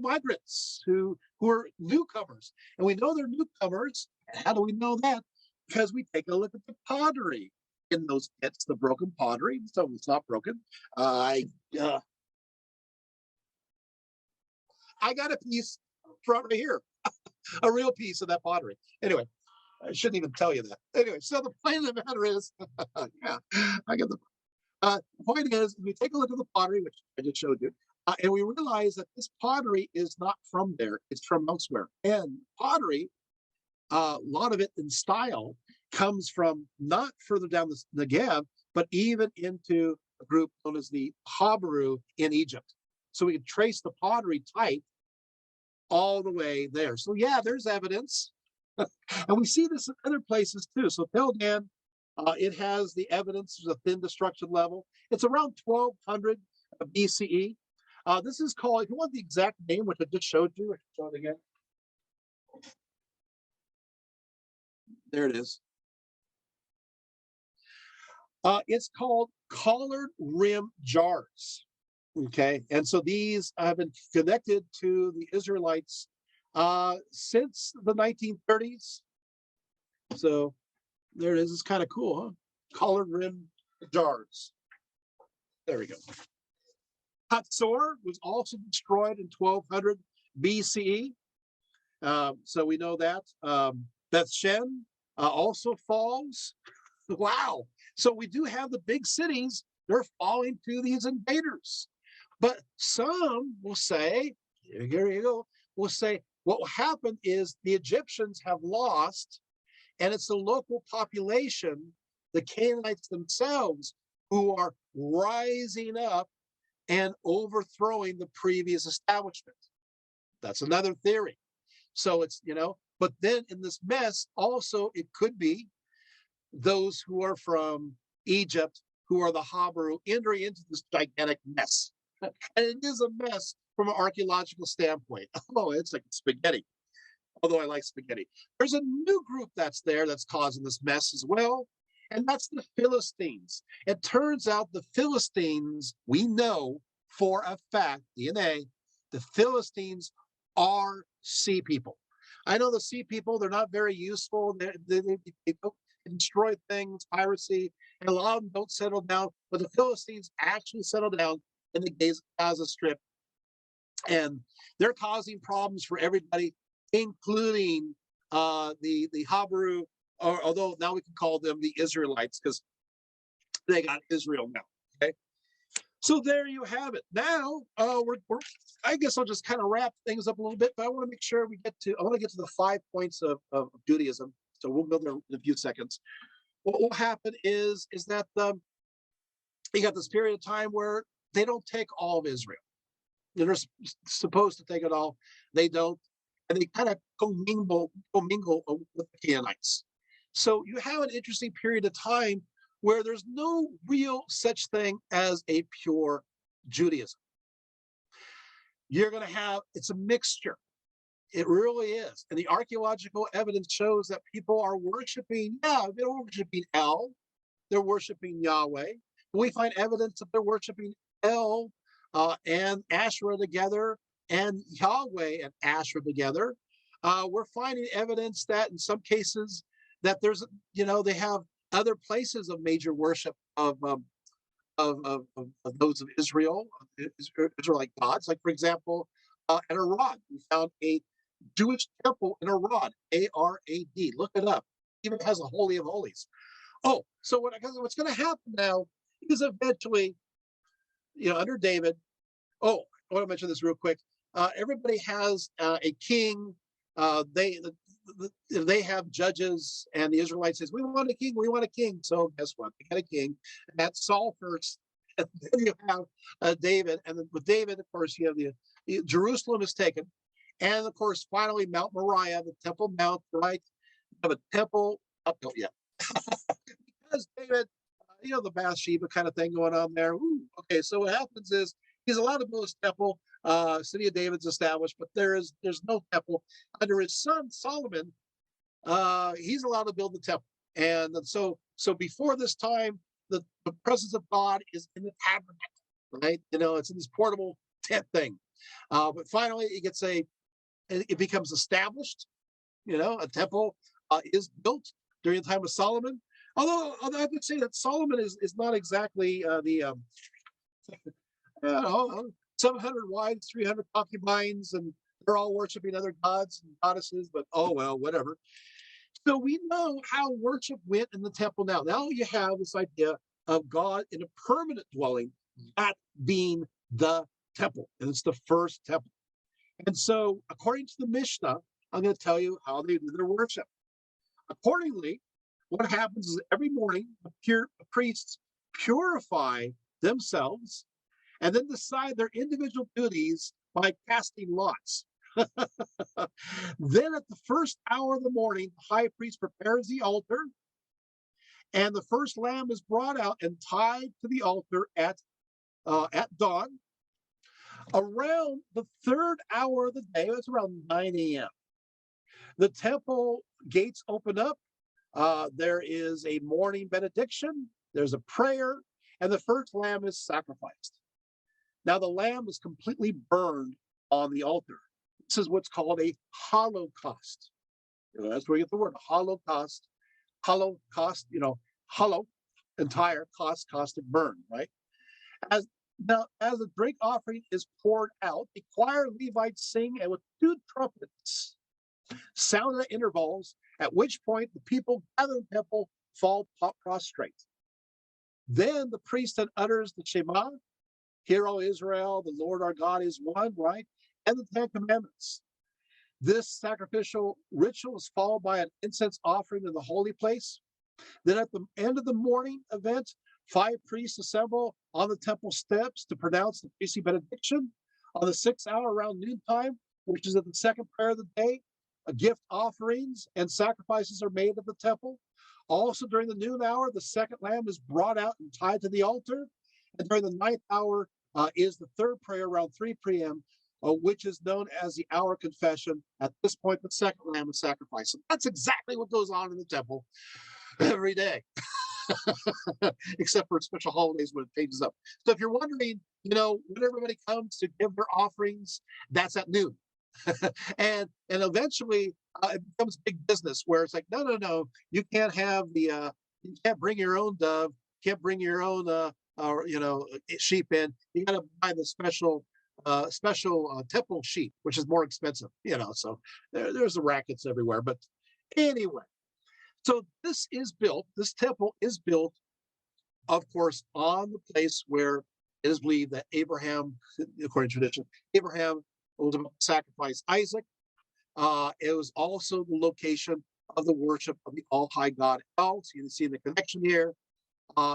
migrants, who were newcomers. And we know they're newcomers. How do we know that? Because we take a look at the pottery in those pits, the broken pottery. Some of it's not broken. I got a piece right here, a real piece of that pottery. Anyway, I shouldn't even tell you that. Anyway, so the point of the matter is, yeah, I get the point is, we take a look at the pottery, which I just showed you, and we realize that this pottery is not from there, it's from elsewhere. And pottery, a lot of it in style, comes from not further down the Negev, but even into a group known as the Habaru in Egypt. So we can trace the pottery type all the way there. So yeah, there's evidence. And we see this in other places too. So Peldan, it has the evidence of a thin destruction level. It's around 1200 BCE. This is called, if you want the exact name, which I just showed you, I can show it again. There it is. It's called collared rim jars. Okay, and so these have been connected to the Israelites since the 1930s. So there it is. It's kind of cool, huh? Collared rim jars. There we go. Hatzor was also destroyed in 1200 BCE. So we know that. Beth Shen also falls. Wow. So we do have the big cities. They're falling to these invaders. But some will say, here you go, will say, what will happen is the Egyptians have lost, and it's the local population, the Canaanites themselves, who are rising up and overthrowing the previous establishment. That's another theory. So it's, but then in this mess, also, it could be those who are from Egypt, who are the Habaru, entering into this gigantic mess. And it is a mess from an archaeological standpoint. Oh, it's like spaghetti, although I like spaghetti. There's a new group that's there that's causing this mess as well, and that's the Philistines. It turns out the Philistines, we know for a fact, DNA, the Philistines are sea people. I know the sea people, they're not very useful. They destroy things, piracy, and a lot of them don't settle down, but the Philistines actually settle down in the Gaza Strip, and they're causing problems for everybody, including the Hebrew, or although now we can call them the Israelites because they got Israel now. Okay, so there you have it. Now I guess I'll just kind of wrap things up a little bit, but I want to make sure I want to get to the 5 points of Judaism. So we'll go there in a few seconds. What will happen is that you got this period of time where they don't take all of Israel. They're supposed to take it all. They don't, and they kind of commingle with the Canaanites. So you have an interesting period of time where there's no real such thing as a pure Judaism. You're going to have, it's a mixture. It really is. And the archaeological evidence shows that people are worshiping, they're worshiping El, they're worshiping Yahweh. We find evidence that they're worshiping El and Asherah together, and Yahweh and Asherah together. We're finding evidence that in some cases that there's, they have other places of major worship of those of Israel, Israelite gods. Like, for example, at Arad, we found a Jewish temple in Arad, A-R-A-D. Look it up. It even has a Holy of Holies. Oh, so what's going to happen now is eventually, under David, I want to mention this real quick. Everybody has a king. They have judges, and the Israelites says, we want a king, we want a king. So guess what? They got a king, and that's Saul first. And then you have David, and then with David, of course, you have Jerusalem is taken, and of course, finally Mount Moriah, the Temple Mount, right? You have a temple up, because David, the Bathsheba kind of thing going on there. Ooh, okay, so what happens is he's allowed to build his temple. City of David's established, but there's no temple. Under his son Solomon, he's allowed to build the temple. And so before this time, the presence of God is in the tabernacle, right? It's in this portable tent thing. But finally, it becomes established. A temple is built during the time of Solomon. Although I would say that Solomon is not exactly the 700 wives, 300 concubines, and they're all worshiping other gods and goddesses, but oh well, whatever. So we know how worship went in the temple now. Now you have this idea of God in a permanent dwelling, that being the temple, and it's the first temple. And so according to the Mishnah, I'm going to tell you how they do their worship. Accordingly, what happens is every morning, the priests purify themselves and then decide their individual duties by casting lots. Then at the first hour of the morning, the high priest prepares the altar, and the first lamb is brought out and tied to the altar at dawn. Around the third hour of the day, that's around 9 a.m., the temple gates open up. There is a morning benediction, there's a prayer, and the first lamb is sacrificed. Now, the lamb is completely burned on the altar. This is what's called a holocaust. That's where you get the word holocaust. Holocaust, hollow, entire, caustic burn, right? As a drink offering is poured out, the choir and Levites sing, and with 2 trumpets sound at intervals, at which point the people gather in the temple fall prostrate. Then the priest then utters the Shema, Hear, O Israel, the Lord our God is one, right? And the 10 Commandments. This sacrificial ritual is followed by an incense offering in the holy place. Then at the end of the morning event, 5 priests assemble on the temple steps to pronounce the priestly benediction. On the 6th hour around noontime, which is at the second prayer of the day, gift offerings and sacrifices are made at the temple. Also during the noon hour, the second lamb is brought out and tied to the altar. And during the 9th hour is the third prayer around 3 p.m., which is known as the hour of confession. At this point, the second lamb is sacrificed. So that's exactly what goes on in the temple every day, except for special holidays when it changes up. So if you're wondering, when everybody comes to give their offerings, that's at noon. and eventually it becomes big business where it's like, no, you can't have you can't bring your own dove, can't bring your own sheep in. You got to buy the special temple sheep, which is more expensive. So there's the rackets everywhere. But Anyway, so this temple is built, of course, on the place where it is believed that Abraham, according to tradition, Abraham was about to sacrifice Isaac. It was also the location of the worship of the All High God El. So you can see the connection here.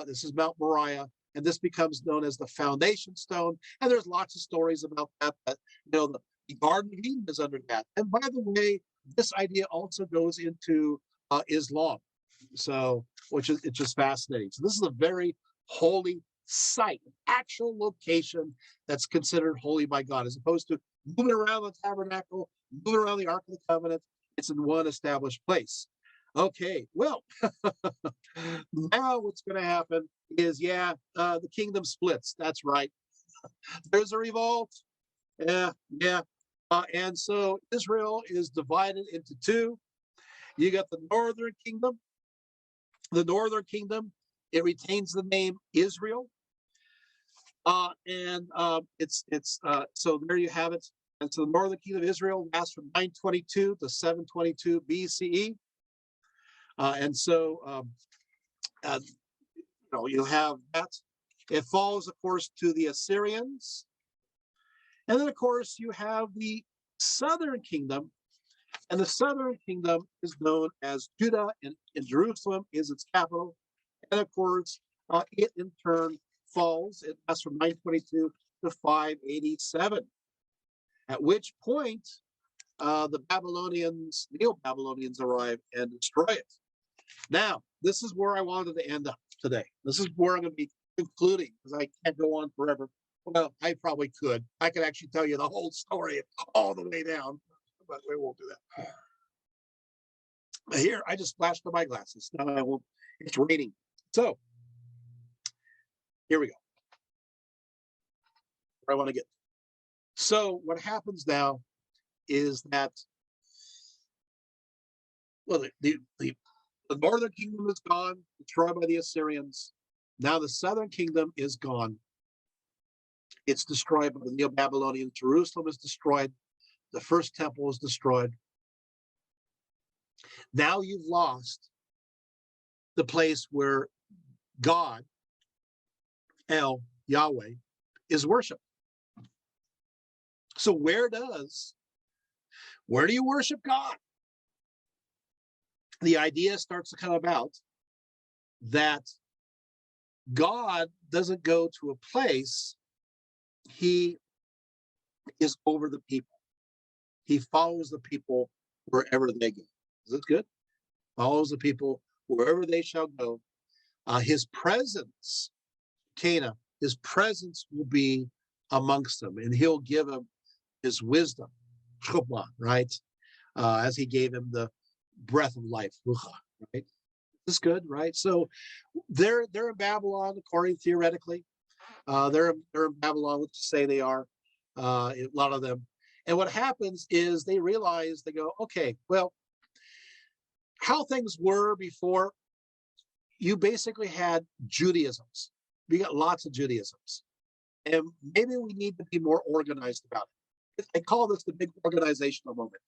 This is Mount Moriah, and this becomes known as the foundation stone. And there's lots of stories about that. That the Garden of Eden is under that. And by the way, this idea also goes into Islam. So, it's just fascinating. So this is a very holy site, actual location that's considered holy by God, as opposed to moving around the tabernacle, moving around the Ark of the Covenant. It's in one established place. Okay, well, now what's going to happen is, the kingdom splits. That's right. There's a revolt. Yeah. And so Israel is divided into two. You got the northern kingdom. The northern kingdom, it retains the name Israel. So there you have it. And so the northern kingdom of Israel lasts from 922 to 722 BCE. You have that. It falls, of course, to the Assyrians. And then, of course, you have the southern kingdom. And the southern kingdom is known as Judah, and Jerusalem is its capital. And of course, it in turn falls. It lasts from 922 to 587. At which point, the Neo-Babylonians arrive and destroy it. Now, this is where I wanted to end up today. This is where I'm going to be concluding, because I can't go on forever. Well, I probably could. I could actually tell you the whole story all the way down, but we won't do that. Here, I just flashed on my glasses. Now I won't. It's raining. So, here we go. Where I want to get. So, what happens now is that, well, the northern kingdom is gone, destroyed by the Assyrians. Now the southern kingdom is gone. It's destroyed by the Neo-Babylonians. Jerusalem is destroyed. The first temple is destroyed. Now you've lost the place where God, Yahweh, is worshipped. So where do you worship God? The idea starts to come about that God doesn't go to a place. He is over the people. He follows the people wherever they go. Is this good? Follows the people wherever they shall go. His presence, Canaan, his presence will be amongst them, and he'll give them his wisdom, right? As he gave him the breath of life, right? This is good, right? So they're in Babylon, according theoretically. They're in Babylon, let's say they are, a lot of them. And what happens is they realize, they go, okay, well, how things were before, you basically had Judaisms. We got lots of Judaisms. And maybe we need to be more organized about it. I call this the big organizational moment.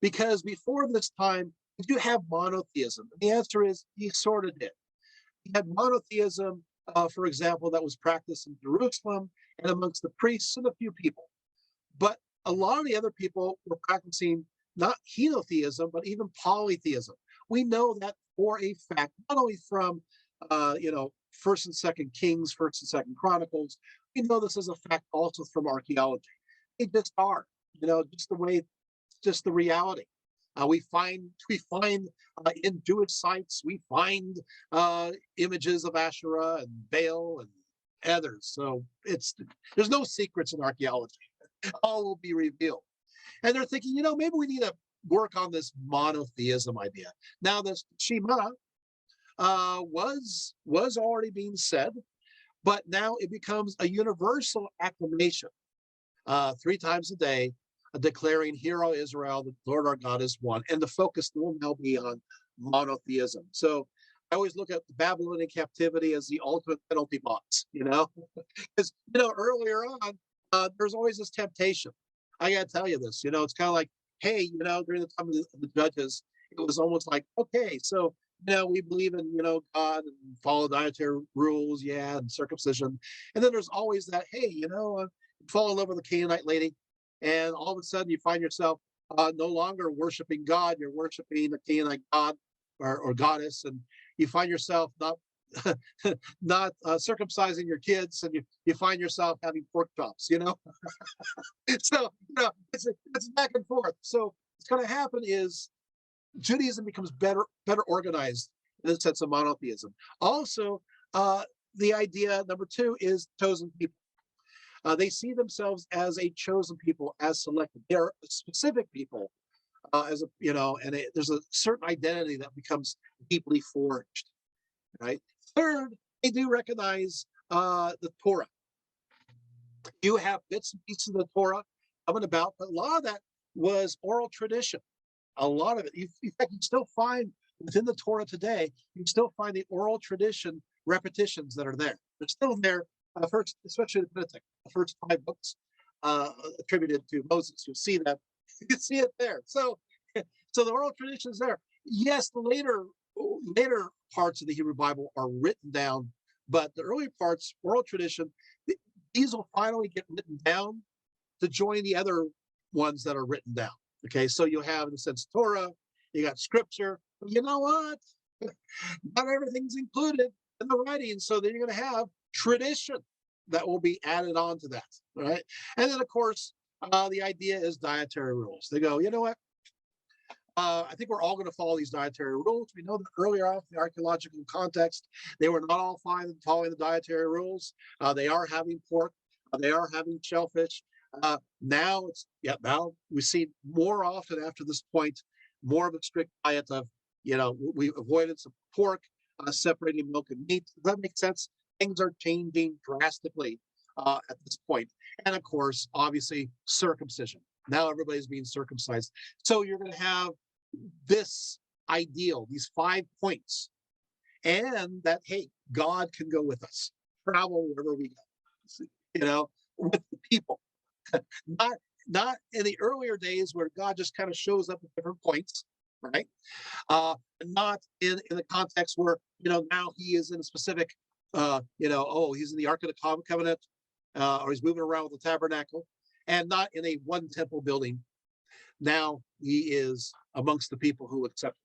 Because before this time, did you have monotheism? And the answer is, you sort of did. You had monotheism, for example, that was practiced in Jerusalem and amongst the priests and a few people. But a lot of the other people were practicing not henotheism, but even polytheism. We know that for a fact, not only from, First and Second Kings, First and Second Chronicles. We know this as a fact also from archaeology. They just are, just the reality. We find in Jewish sites, we find images of Asherah and Baal and others. So there's no secrets in archaeology. All will be revealed. And they're thinking, maybe we need to work on this monotheism idea. Now, this Shema was already being said, but now it becomes a universal acclamation 3 times a day, declaring, "Hear, O Israel, the Lord our God is one." And the focus will now be on monotheism. So I always look at the Babylonian captivity as the ultimate penalty box, because, earlier on, there's always this temptation. I got to tell you this, it's kind of like, hey, during the time of the judges, it was almost like, okay, so we believe in God and follow dietary rules, yeah, and circumcision, and then there's always that, hey, you fall in love with a Canaanite lady, and all of a sudden you find yourself no longer worshiping God, you're worshiping the Canaanite god or goddess, and you find yourself not not circumcising your kids, and you find yourself having pork chops, So it's back and forth. So what's going to happen is Judaism becomes better organized in the sense of monotheism. Also, the idea number two is chosen people. They see themselves as a chosen people, as selected. They are a specific people, there's a certain identity that becomes deeply forged. Right. Third, they do recognize the Torah. You have bits and pieces of the Torah coming about, but a lot of that was oral tradition. A lot of it, in fact, you still find within the Torah today, you still find the oral tradition repetitions that are there. They're still there, first, especially the Pentateuch, the first 5 books attributed to Moses. You'll see that. You see it there. So the oral tradition is there. Yes, the later parts of the Hebrew Bible are written down, but the early parts, oral tradition, these will finally get written down to join the other ones that are written down. Okay, so you have, in a sense, Torah, you got scripture, but you know what? Not everything's included in the writing, so then you're going to have tradition that will be added on to that, right? And then, of course, the idea is dietary rules. They go, you know what? I think we're all going to follow these dietary rules. We know that earlier on in the archaeological context, they were not all fine following the dietary rules. They are having pork. They are having shellfish. Now we see more often after this point, more of a strict diet of, we avoided some pork, separating milk and meat. Does that make sense? Things are changing drastically at this point. And of course, obviously, circumcision. Now everybody's being circumcised. So you're going to have this ideal, these 5 points, and that, hey, God can go with us, travel wherever we go, with the people. Not in the earlier days where God just kind of shows up at different points, right? Not in the context where, now he is in a specific, he's in the Ark of the Covenant, or he's moving around with the tabernacle, and not in a one temple building. Now he is amongst the people who accept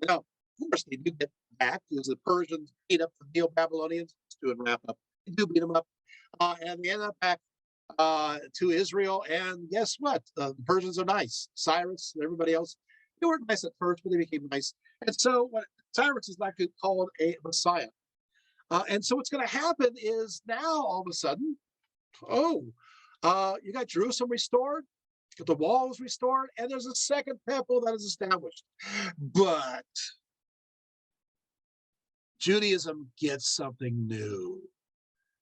him. Now, of course, they do get back because the Persians beat up the Neo-Babylonians. Let's do a wrap up. They do beat them up, and they end up back to Israel. And guess what? The Persians are nice. Cyrus and everybody else, they weren't nice at first, but they became nice. And so Cyrus is actually called a Messiah. And so what's going to happen is now all of a sudden, you got Jerusalem restored, the walls restored, and there's a second temple that is established. But Judaism gets something new.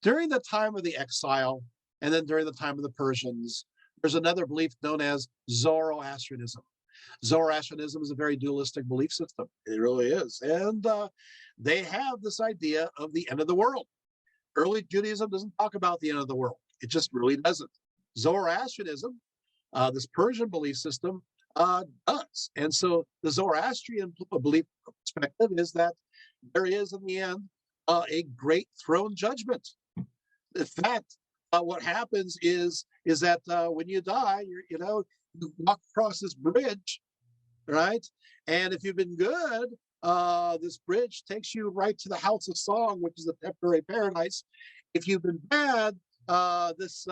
During the time of the exile, and then during the time of the Persians, there's another belief known as Zoroastrianism. Zoroastrianism is a very dualistic belief system. It really is. And they have this idea of the end of the world. Early Judaism doesn't talk about the end of the world. It just really doesn't. Zoroastrianism, this Persian belief system, does. And so the Zoroastrian belief perspective is that there is, in the end, a great throne judgment. In fact, what happens is that when you die, you walk across this bridge, right? And if you've been good, this bridge takes you right to the house of song, which is a temporary paradise. If you've been bad, this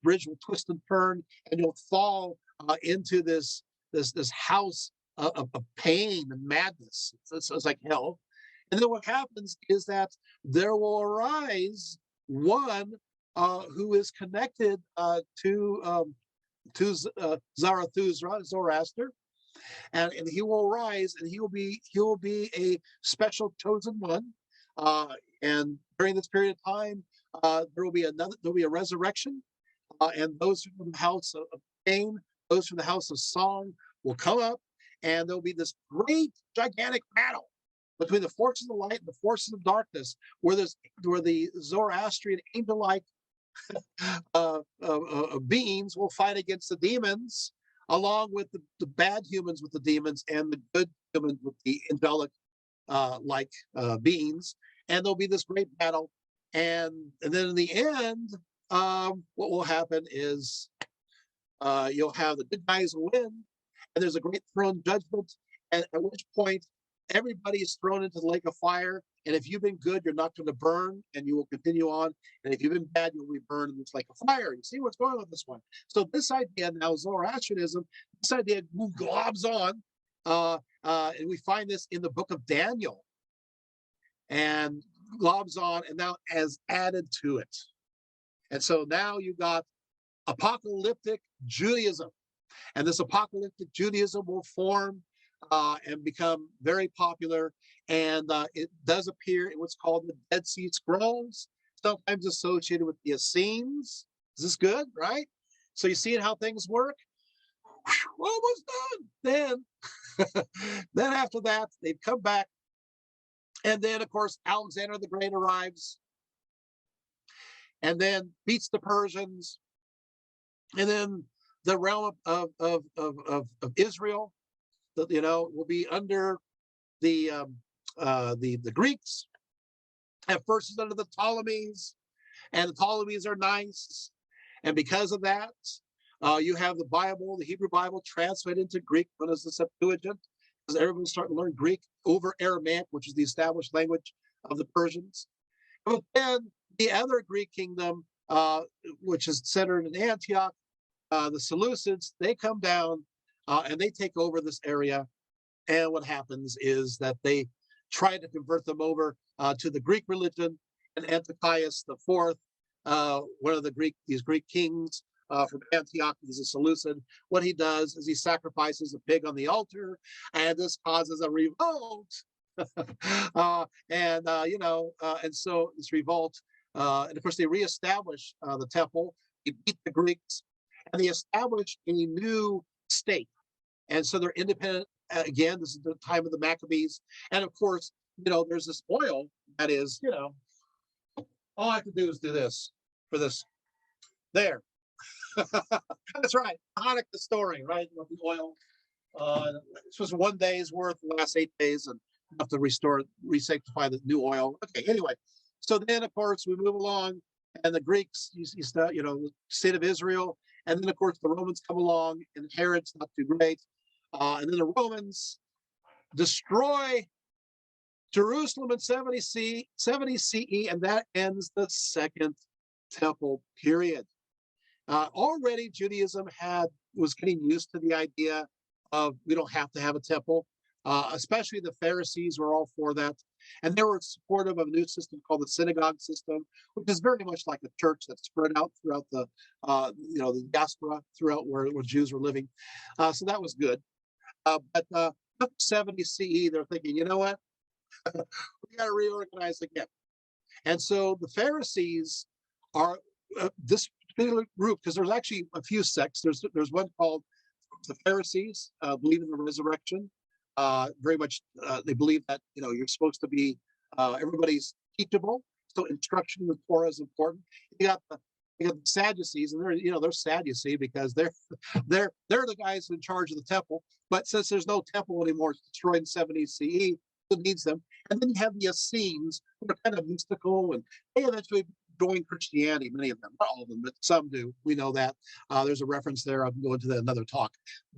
bridge will twist and turn, and you'll fall into this house of pain and madness. It's like hell. And then what happens is that there will arise one who is connected to Zoroaster, and he will rise, and he will be a special chosen one. And during this period of time, there will be a resurrection, and those from the house of pain, those from the house of song will come up, and there'll be this great gigantic battle between the forces of light and the forces of darkness, where the Zoroastrian angel-like beings will fight against the demons, along with the bad humans with the demons and the good humans with the angelic beings, and there'll be this great battle, and then in the end, what will happen is you'll have the good guys win, and there's a great throne judgment, and at which point everybody is thrown into the lake of fire. And if you've been good, you're not going to burn, and you will continue on. And if you've been bad, you'll be burned in this lake of fire. You see what's going on with this one? So this idea now, Zoroastrianism, this idea globs on, and we find this in the book of Daniel, and globs on, and now has added to it. And so now you got apocalyptic Judaism, and this apocalyptic Judaism will form and become very popular, and it does appear in what's called the Dead Sea Scrolls, sometimes associated with the Essenes. Is this good, right? So you see how things work? Whew, almost done. Then after that, they've come back, and then of course Alexander the Great arrives, and then beats the Persians, and then the realm of Israel, will be under the Greeks. At first, it's under the Ptolemies, and the Ptolemies are nice, and because of that, you have the Bible, the Hebrew Bible, translated into Greek, known as the Septuagint, because everyone's starting to learn Greek over Aramaic, which is the established language of the Persians. But then the other Greek kingdom, which is centered in Antioch, the Seleucids, they come down and they take over this area. And what happens is that they try to convert them over to the Greek religion. And Antiochus IV, one of these Greek kings from Antioch, is a Seleucid. What he does is he sacrifices a pig on the altar, and this causes a revolt. And so this revolt, and of course they reestablish the temple. They beat the Greeks, and they establish a new state. And so they're independent. Again, this is the time of the Maccabees. And of course, there's this oil that is, all I have to do is do this for this. There. That's right. Hanukkah story, right? The oil. This was 1 day's worth, the last 8 days, and have to re-sanctify the new oil. Okay, anyway. So then, of course, we move along, and the Greeks, the state of Israel, and then, of course, the Romans come along, and Herod's not too great. And then the Romans destroy Jerusalem in 70 CE, and that ends the Second Temple period. Already Judaism was getting used to the idea of we don't have to have a temple, especially the Pharisees were all for that. And they were supportive of a new system called the synagogue system, which is very much like a church that's spread out throughout the diaspora, throughout where Jews were living. So that was good. But after 70 CE, they're thinking, you know what? We got to reorganize again. And so the Pharisees are this particular group, because there's actually a few sects. There's one called the Pharisees, believe in the resurrection. Very much, they believe that you're supposed to be everybody's teachable. So instruction in the Torah is important. You got the Sadducees, and they're sad, you see, because they're the guys in charge of the temple. But since there's no temple anymore, it's destroyed in 70 CE, who needs them? And then you have the Essenes, who are kind of mystical, and they eventually join Christianity. Many of them, not all of them, but some do. We know that. There's a reference there. I can go into that another talk.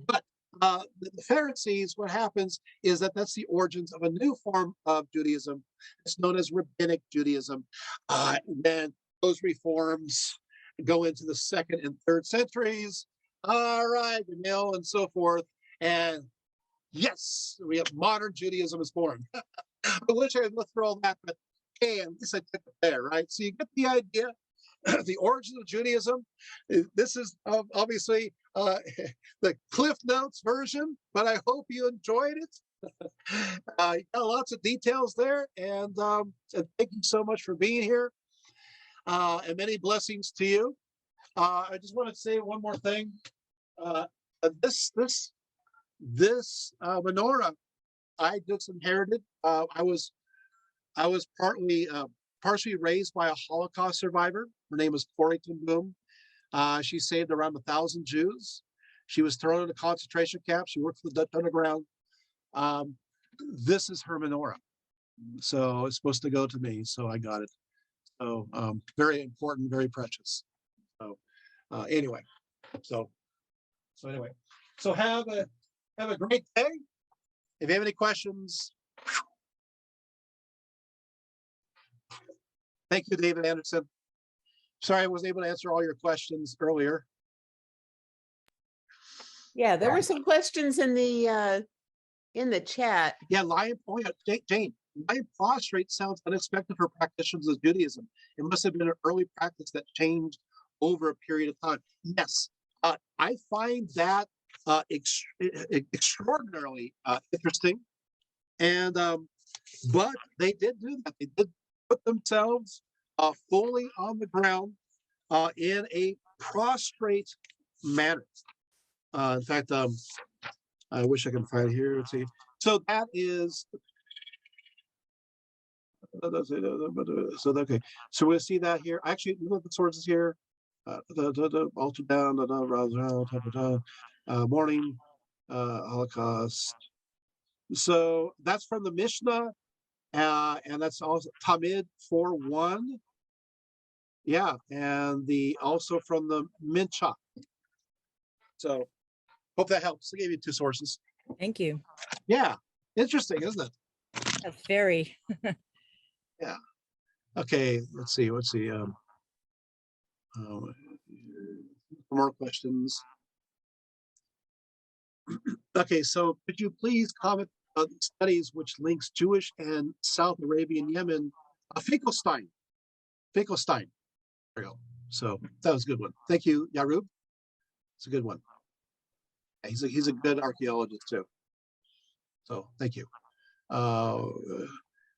But the Pharisees, what happens is that's the origins of a new form of Judaism. It's known as Rabbinic Judaism. Then those reforms go into the 2nd and 3rd centuries. All right, and so forth. And yes, we have modern Judaism is born. I wish I had lived through all that, but hey, at least I took it there, right? So you get the idea, the origin of Judaism. This is obviously the Cliff Notes version, but I hope you enjoyed it. You got lots of details there, and thank you so much for being here, and many blessings to you. I just want to say one more thing. This menorah I just inherited. I was partially raised by a Holocaust survivor. Her name was Corrie ten Boom. She saved around 1,000 Jews. She was thrown in a concentration camp. She worked for the Dutch underground. This is her menorah. So it's supposed to go to me. So I got it. So very important, very precious. So anyway, so anyway, so have a great day. If you have any questions, thank you, David Anderson. Sorry I wasn't able to answer all your questions earlier. Yeah, there were some questions in the chat. Yeah, lion. Oh yeah, Jane. Lion prostrate sounds unexpected for practitioners of Judaism. It must have been an early practice that changed over a period of time. Yes, I find that extraordinarily interesting. And but they did do that. They did put themselves fully on the ground in a prostrate manner. In fact, I wish I could find it here. Let's see. So that is. So okay. So we'll see that here. Actually, look at the sources here. Altar down. Morning. Holocaust. So that's from the Mishnah, and that's also Talmud 4:1. Yeah, and also from the Mincha. So hope that helps. I gave you two sources. Thank you. Yeah, interesting, isn't it? That's very. Yeah. Okay, let's see. More questions. Okay, so could you please comment on the studies which links Jewish and South Arabian Yemen? Finkelstein. There we go. So that was a good one. Thank you, Yarub. It's a good one. He's a good archaeologist too. So thank you.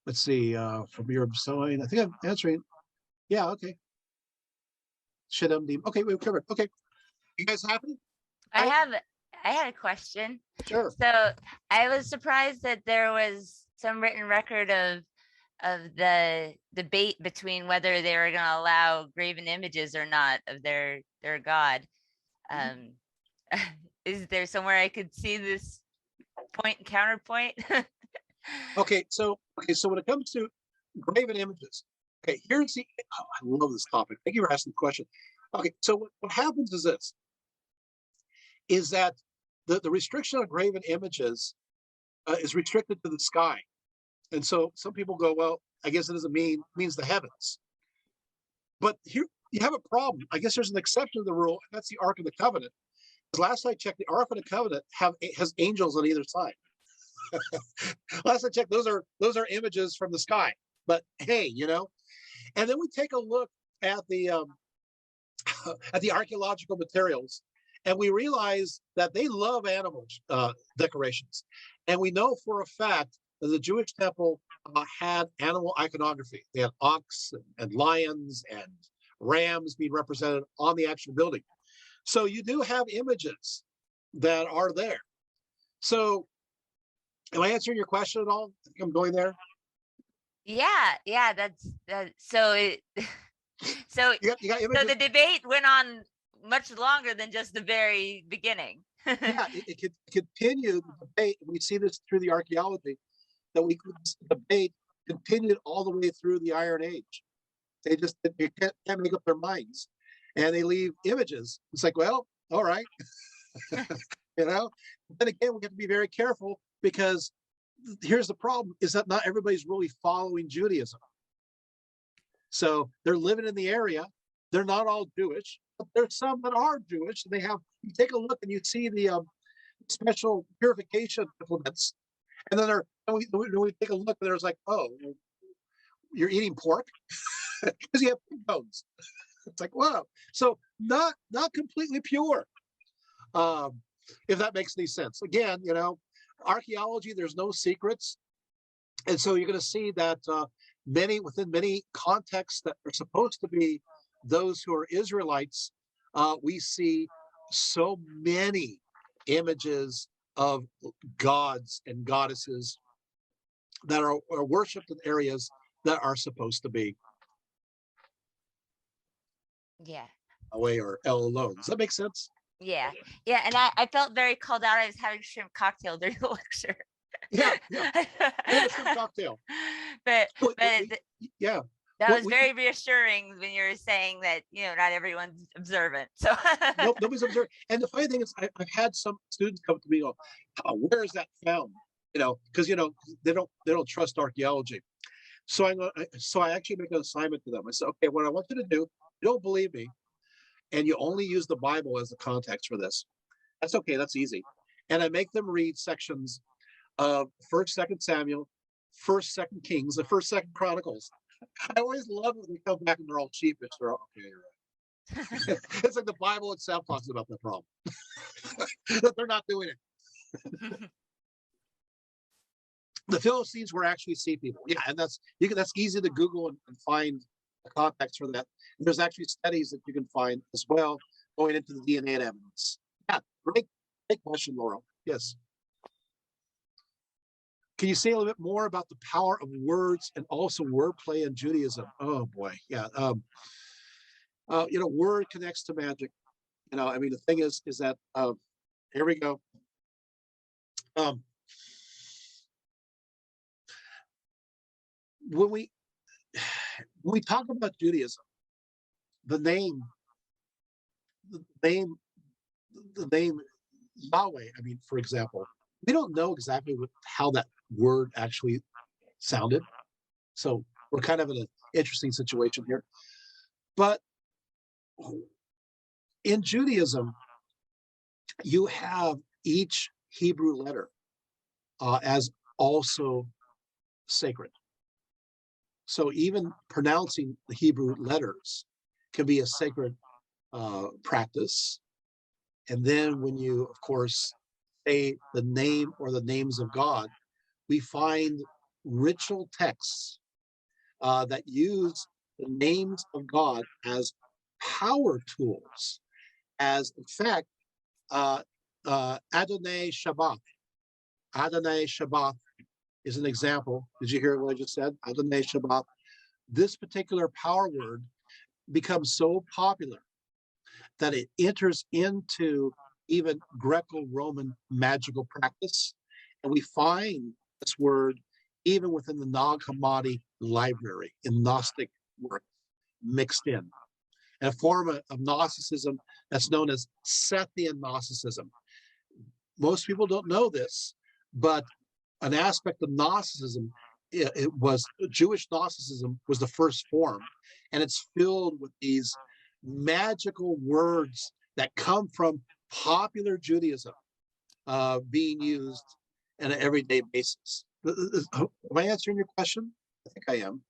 Let's see. From Europe, sewing. I think I'm answering. Yeah. Okay. Okay, we've covered. Okay. You guys happy? I had a question. Sure. So I was surprised that there was some written record of the debate between whether they were going to allow graven images or not of their god. Is there somewhere I could see this point and counterpoint? Okay, so when it comes to graven images, okay, here's the. Oh, I love this topic. Thank you for asking the question. Okay, so what happens is this: is that the restriction on graven images is restricted to the sky, and so some people go, well, I guess it doesn't means the heavens. But here you have a problem. I guess there's an exception to the rule, and that's the Ark of the Covenant. Because last I checked, the Ark of the Covenant has angels on either side. Last I checked, those are images from the sky. But hey, and then we take a look at the archaeological materials, and we realize that they love animal decorations, and we know for a fact that the Jewish temple had animal iconography. They had ox and lions and rams being represented on the actual building. So you do have images that are there. So am I answering your question at all? I think I'm going there. Yeah, that's so it. So you got images. So the debate went on much longer than just the very beginning. Yeah, it could continue the debate. We see this through the archaeology, that this debate continued all the way through the Iron Age. They can't make up their minds, and they leave images. It's like, well, all right, But then again, we have to be very careful, because here's the problem: is that not everybody's really following Judaism. So they're living in the area. They're not all Jewish, but there's some that are Jewish. And you take a look and you see the special purification implements. And then we take a look and there's like, oh, you're eating pork because you have pig bones. It's like, wow. So not completely pure, if that makes any sense. Again, archaeology, there's no secrets. And so you're going to see that within many contexts that are supposed to be those who are Israelites, we see so many images of gods and goddesses that are worshipped in areas that are supposed to be Yeah. Yahweh or El alone. Does that make sense? Yeah. Yeah. And I felt very called out. I was having shrimp cocktail during the lecture. Yeah, yeah. And a shrimp cocktail. but Well, but yeah. that Well, was very reassuring when you were saying that, not everyone's observant. So nobody's observed. And the funny thing is, I've had some students come to me and go, "Oh, where is that found?" Because they don't trust archaeology. So I actually make an assignment to them. I said, okay, what I want you to do, you don't believe me, and you only use the Bible as the context for this. That's okay. That's easy. And I make them read sections of First, Second Samuel, First, Second Kings, the First, Second Chronicles. I always love it when they come back and they're all sheepish. They're all, okay, you're right. It's like the Bible itself talks about the problem. That they're not doing it. The Philistines were actually sea people. Yeah, and that's easy to Google and find the context for that. And there's actually studies that you can find as well going into the DNA and evidence. Yeah, great question, Laurel. Yes. Can you say a little bit more about the power of words and also wordplay in Judaism? Oh boy, yeah. Word connects to magic. The thing is that here we go. When we talk about Judaism, the name Yahweh, for example, we don't know exactly how that word actually sounded. So we're kind of in an interesting situation here. But in Judaism, you have each Hebrew letter as also sacred. So even pronouncing the Hebrew letters can be a sacred practice. And then when you, of course, say the name or the names of God, we find ritual texts that use the names of God as power tools, as in fact, Adonai Shabbat. Adonai Shabbat is an example. Did you hear what I just said? Adonai Shabbat. This particular power word becomes so popular that it enters into even Greco-Roman magical practice. And we find this word even within the Nag Hammadi library in Gnostic work mixed in. And a form of Gnosticism that's known as Sethian Gnosticism. Most people don't know this, but an aspect of Gnosticism, it was Jewish Gnosticism was the first form, and it's filled with these magical words that come from popular Judaism being used on an everyday basis. Am I answering your question? I think I am.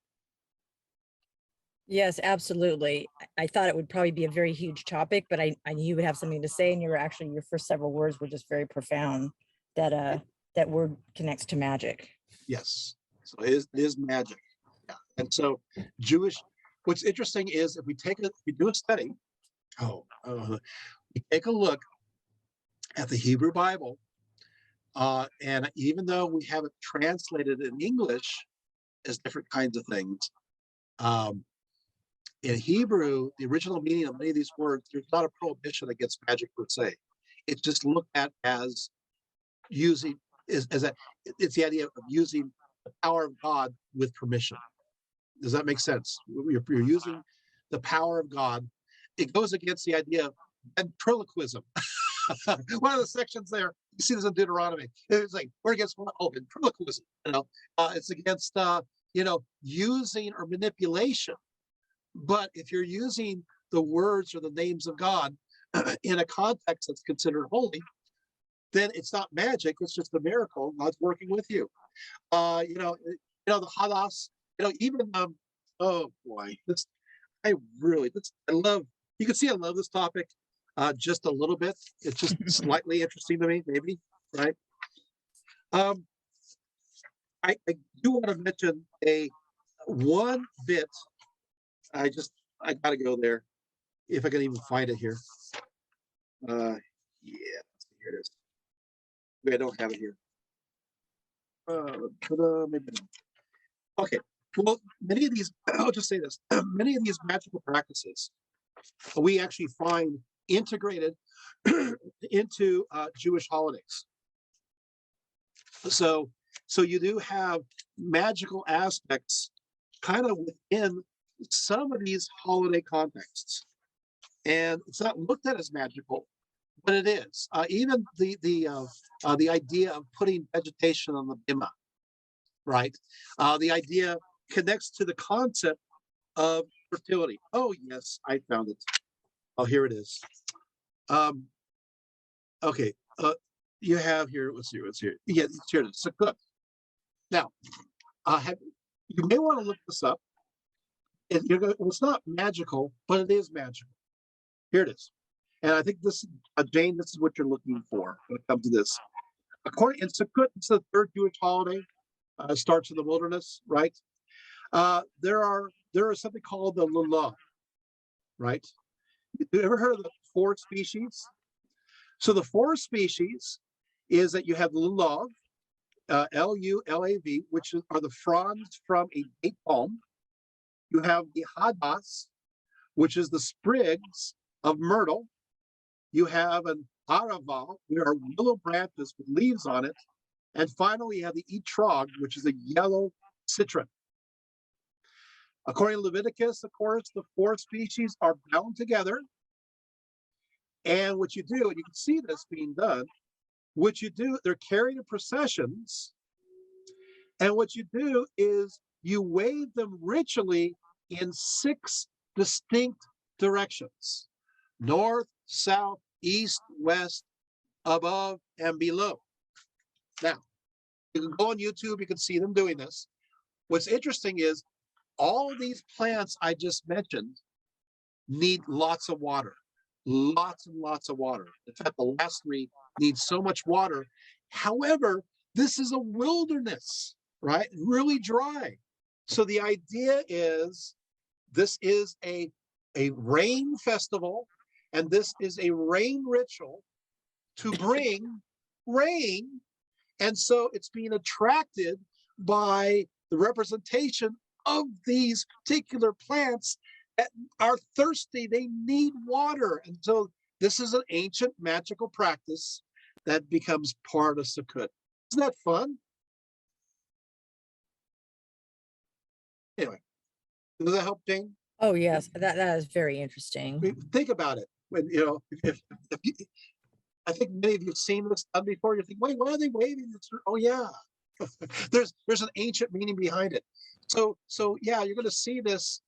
Yes, absolutely. I thought it would probably be a very huge topic, but I knew you would have something to say, and your first several words were just very profound. That word connects to magic. Yes, so it is magic. Yeah. And so what's interesting is if we do a study, we take a look at the Hebrew Bible, and even though we have it translated in English as different kinds of things, in Hebrew, the original meaning of many of these words, there's not a prohibition against magic per se. It's just looked at as using, it's the idea of using the power of God with permission. Does that make sense? You're using the power of God. It goes against the idea of ventriloquism. One of the sections there, you see this in Deuteronomy. It's like, we're against ventriloquism. It's against, using or manipulation. But if you're using the words or the names of God in a context that's considered holy, then it's not magic. It's just a miracle. God's working with you. The hadas. Even oh boy, I love. You can see I love this topic just a little bit. It's just slightly interesting to me, maybe, right? I do want to mention one bit. I gotta go there if I can even find it here. Yeah, here it is. Maybe I don't have it here. Maybe not. Okay. Well, I'll just say this. Many of these magical practices we actually find integrated into Jewish holidays. So you do have magical aspects kind of within some of these holiday contexts, and it's not looked at as magical, but it is. Even the idea of putting vegetation on the bima, right? The idea connects to the concept of fertility. Oh yes, I found it. Oh, here it is. Okay. You have here. Let's see. Yeah, here it is. So good. Now, you may want to look this up. It's not magical, but it is magical. Here it is. And I think this, Jane, this is what you're looking for when it comes to this. According in Sukkot, it's the third Jewish holiday. Starts in the wilderness, right? There is something called the lulav, right? You ever heard of the 4 species? So the 4 species is that you have the lulav, Lulav, which are the fronds from a date palm. You have the hadas, which is the sprigs of myrtle. You have an arava, there are willow branches with leaves on it. And finally, you have the etrog, which is a yellow citron. According to Leviticus, of course, the 4 species are bound together. And what you do, and you can see this being done, what you do, they're carried in processions. And what you do is you wave them ritually in 6 distinct directions: north, south, east, west, above, and below. Now, you can go on YouTube, you can see them doing this. What's interesting is all of these plants I just mentioned need lots of water, lots and lots of water. In fact, the last 3 need so much water. However, this is a wilderness, right? Really dry. So the idea is this is a rain festival, and this is a rain ritual to bring rain. And so it's being attracted by the representation of these particular plants that are thirsty. They need water. And so this is an ancient magical practice that becomes part of Sukkot. Isn't that fun? Anyway, does that help, Jane? Oh, yes, that is very I interesting. mean, think about it. When if you, I think many of you have seen this done before. You think, wait, why are they waving this? Oh yeah, there's an ancient meaning behind it. So yeah, you're going to see this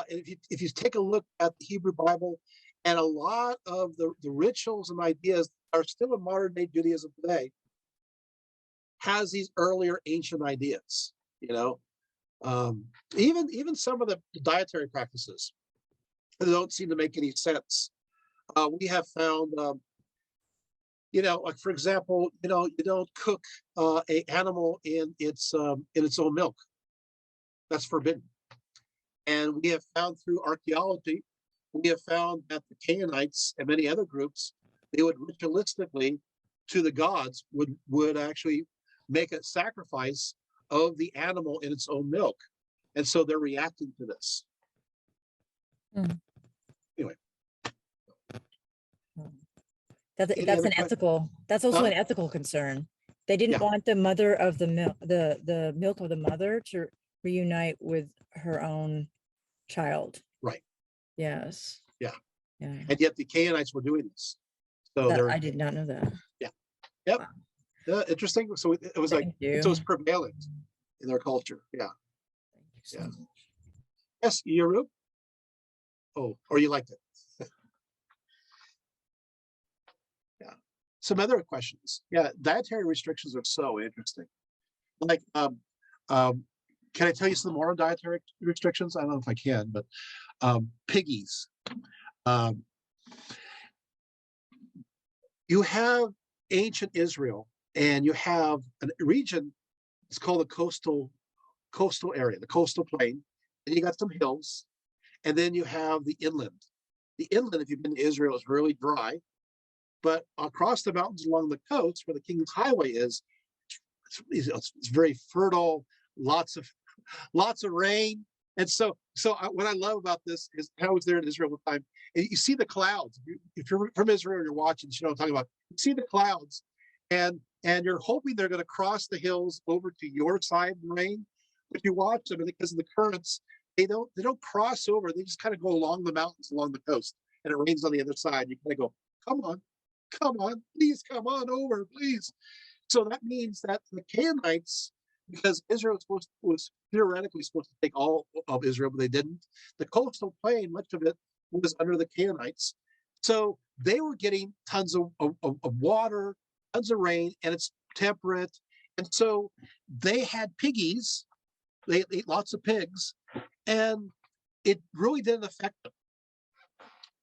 if you take a look at the Hebrew Bible, and a lot of the rituals and ideas are still in modern day Judaism today, has these earlier ancient ideas. Even some of the dietary practices that don't seem to make any sense. We have found, like for example, you don't cook a animal in its own milk. That's forbidden. And we have found through archaeology, we have found that the Canaanites and many other groups, they would ritualistically to the gods would actually make a sacrifice of the animal in its own milk. And so they're reacting to this. Anyway. That's an ethical, that's also an ethical concern. They didn't want the mother of the milk, the milk of the mother to reunite with her own child. Right. Yes. Yeah. Yeah. And yet the Canaanites were doing this. So I did not know that. Yeah. Yep. Wow. Interesting. So it was Thank you. so it's prevalent in their culture. Yeah. Thank you so much. Yes, Yerub? Oh, or you liked it. Yeah. Some other questions. Yeah, dietary restrictions are so interesting. Like, can I tell you some more on dietary restrictions? I don't know if I can, but piggies. You have ancient Israel, and you have a region. It's called the coastal area, the coastal plain, and you got some hills, and then you have the inland. The inland, if you've been to Israel, is really dry, but across the mountains along the coast, where the King's Highway is, it's very fertile. Lots of rain, And so what I love about this is I was there in Israel one time, and you see the clouds. If you're from Israel and you're watching, you know what I'm talking about. You see the clouds, and you're hoping they're going to cross the hills over to your side in the rain. But you watch them, and because of the currents, they don't cross over. They just kind of go along the mountains, along the coast, and it rains on the other side. You kind of go, come on, please come on over, please. So that means that the Canaanites, because Israel was theoretically supposed to take all of Israel, but they didn't. The coastal plain, much of it was under the Canaanites. So they were getting tons of water, tons of rain, and it's temperate. And so they had piggies. They ate lots of pigs, and it really didn't affect them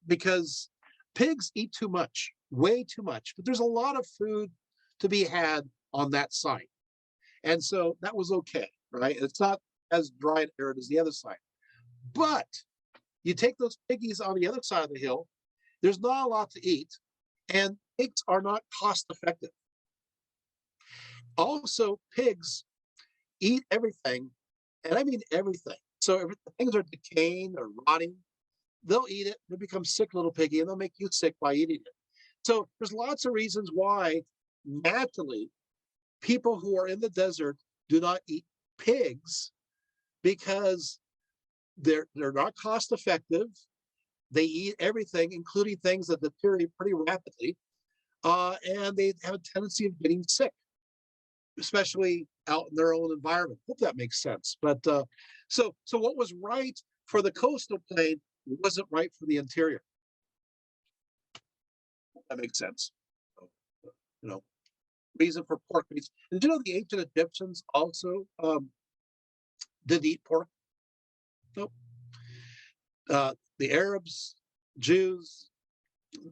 because pigs eat too much, way too much. But there's a lot of food to be had on that site. And so that was okay, right? It's not as dry and arid as the other side. But you take those piggies on the other side of the hill, there's not a lot to eat, and pigs are not cost effective. Also, pigs eat everything, and I mean everything. So if things are decaying or rotting, they'll eat it, they'll become sick little piggy, and they'll make you sick by eating it. So there's lots of reasons why naturally people who are in the desert do not eat pigs, because they're not cost effective. They eat everything, including things that deteriorate pretty rapidly, and they have a tendency of getting sick, especially out in their own environment. Hope that makes sense. But so what was right for the coastal plain wasn't right for the interior. That makes sense. You know, reason for pork meats. Did you know the ancient Egyptians also didn't eat pork? Nope. The Arabs, Jews,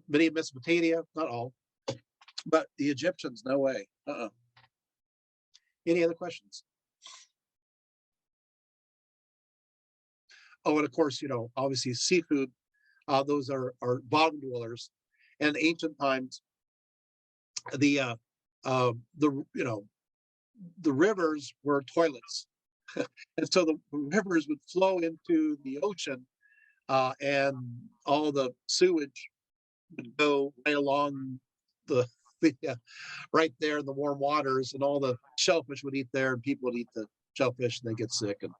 many of Mesopotamia, not all, but the Egyptians, no way. Any other questions? Oh, and of course, you know, obviously seafood, those are bottom dwellers. And in ancient times, the rivers were toilets. And so the rivers would flow into the ocean, and all the sewage would go right along the right there in the warm waters, and all the shellfish would eat there, and people would eat the shellfish, and they get sick, and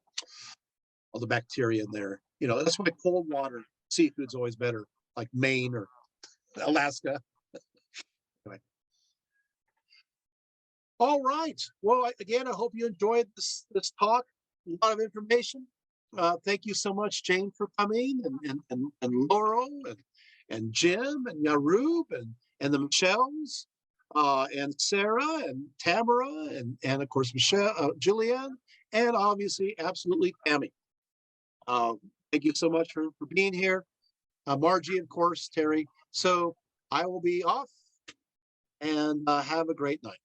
all the bacteria in there. You know, that's why cold water seafood's always better, like Maine or Alaska. Anyway. All right. Well, again, I hope you enjoyed this talk. A lot of information. Thank you so much, Jane, for coming, and Laurel, and Jim, and Yarub, and the Michelles, and Sarah, and Tamara, and of course Michelle, Julianne, and obviously, absolutely, Tammy. Thank you so much for being here. Margie, of course, Terry. So I will be off, and have a great night.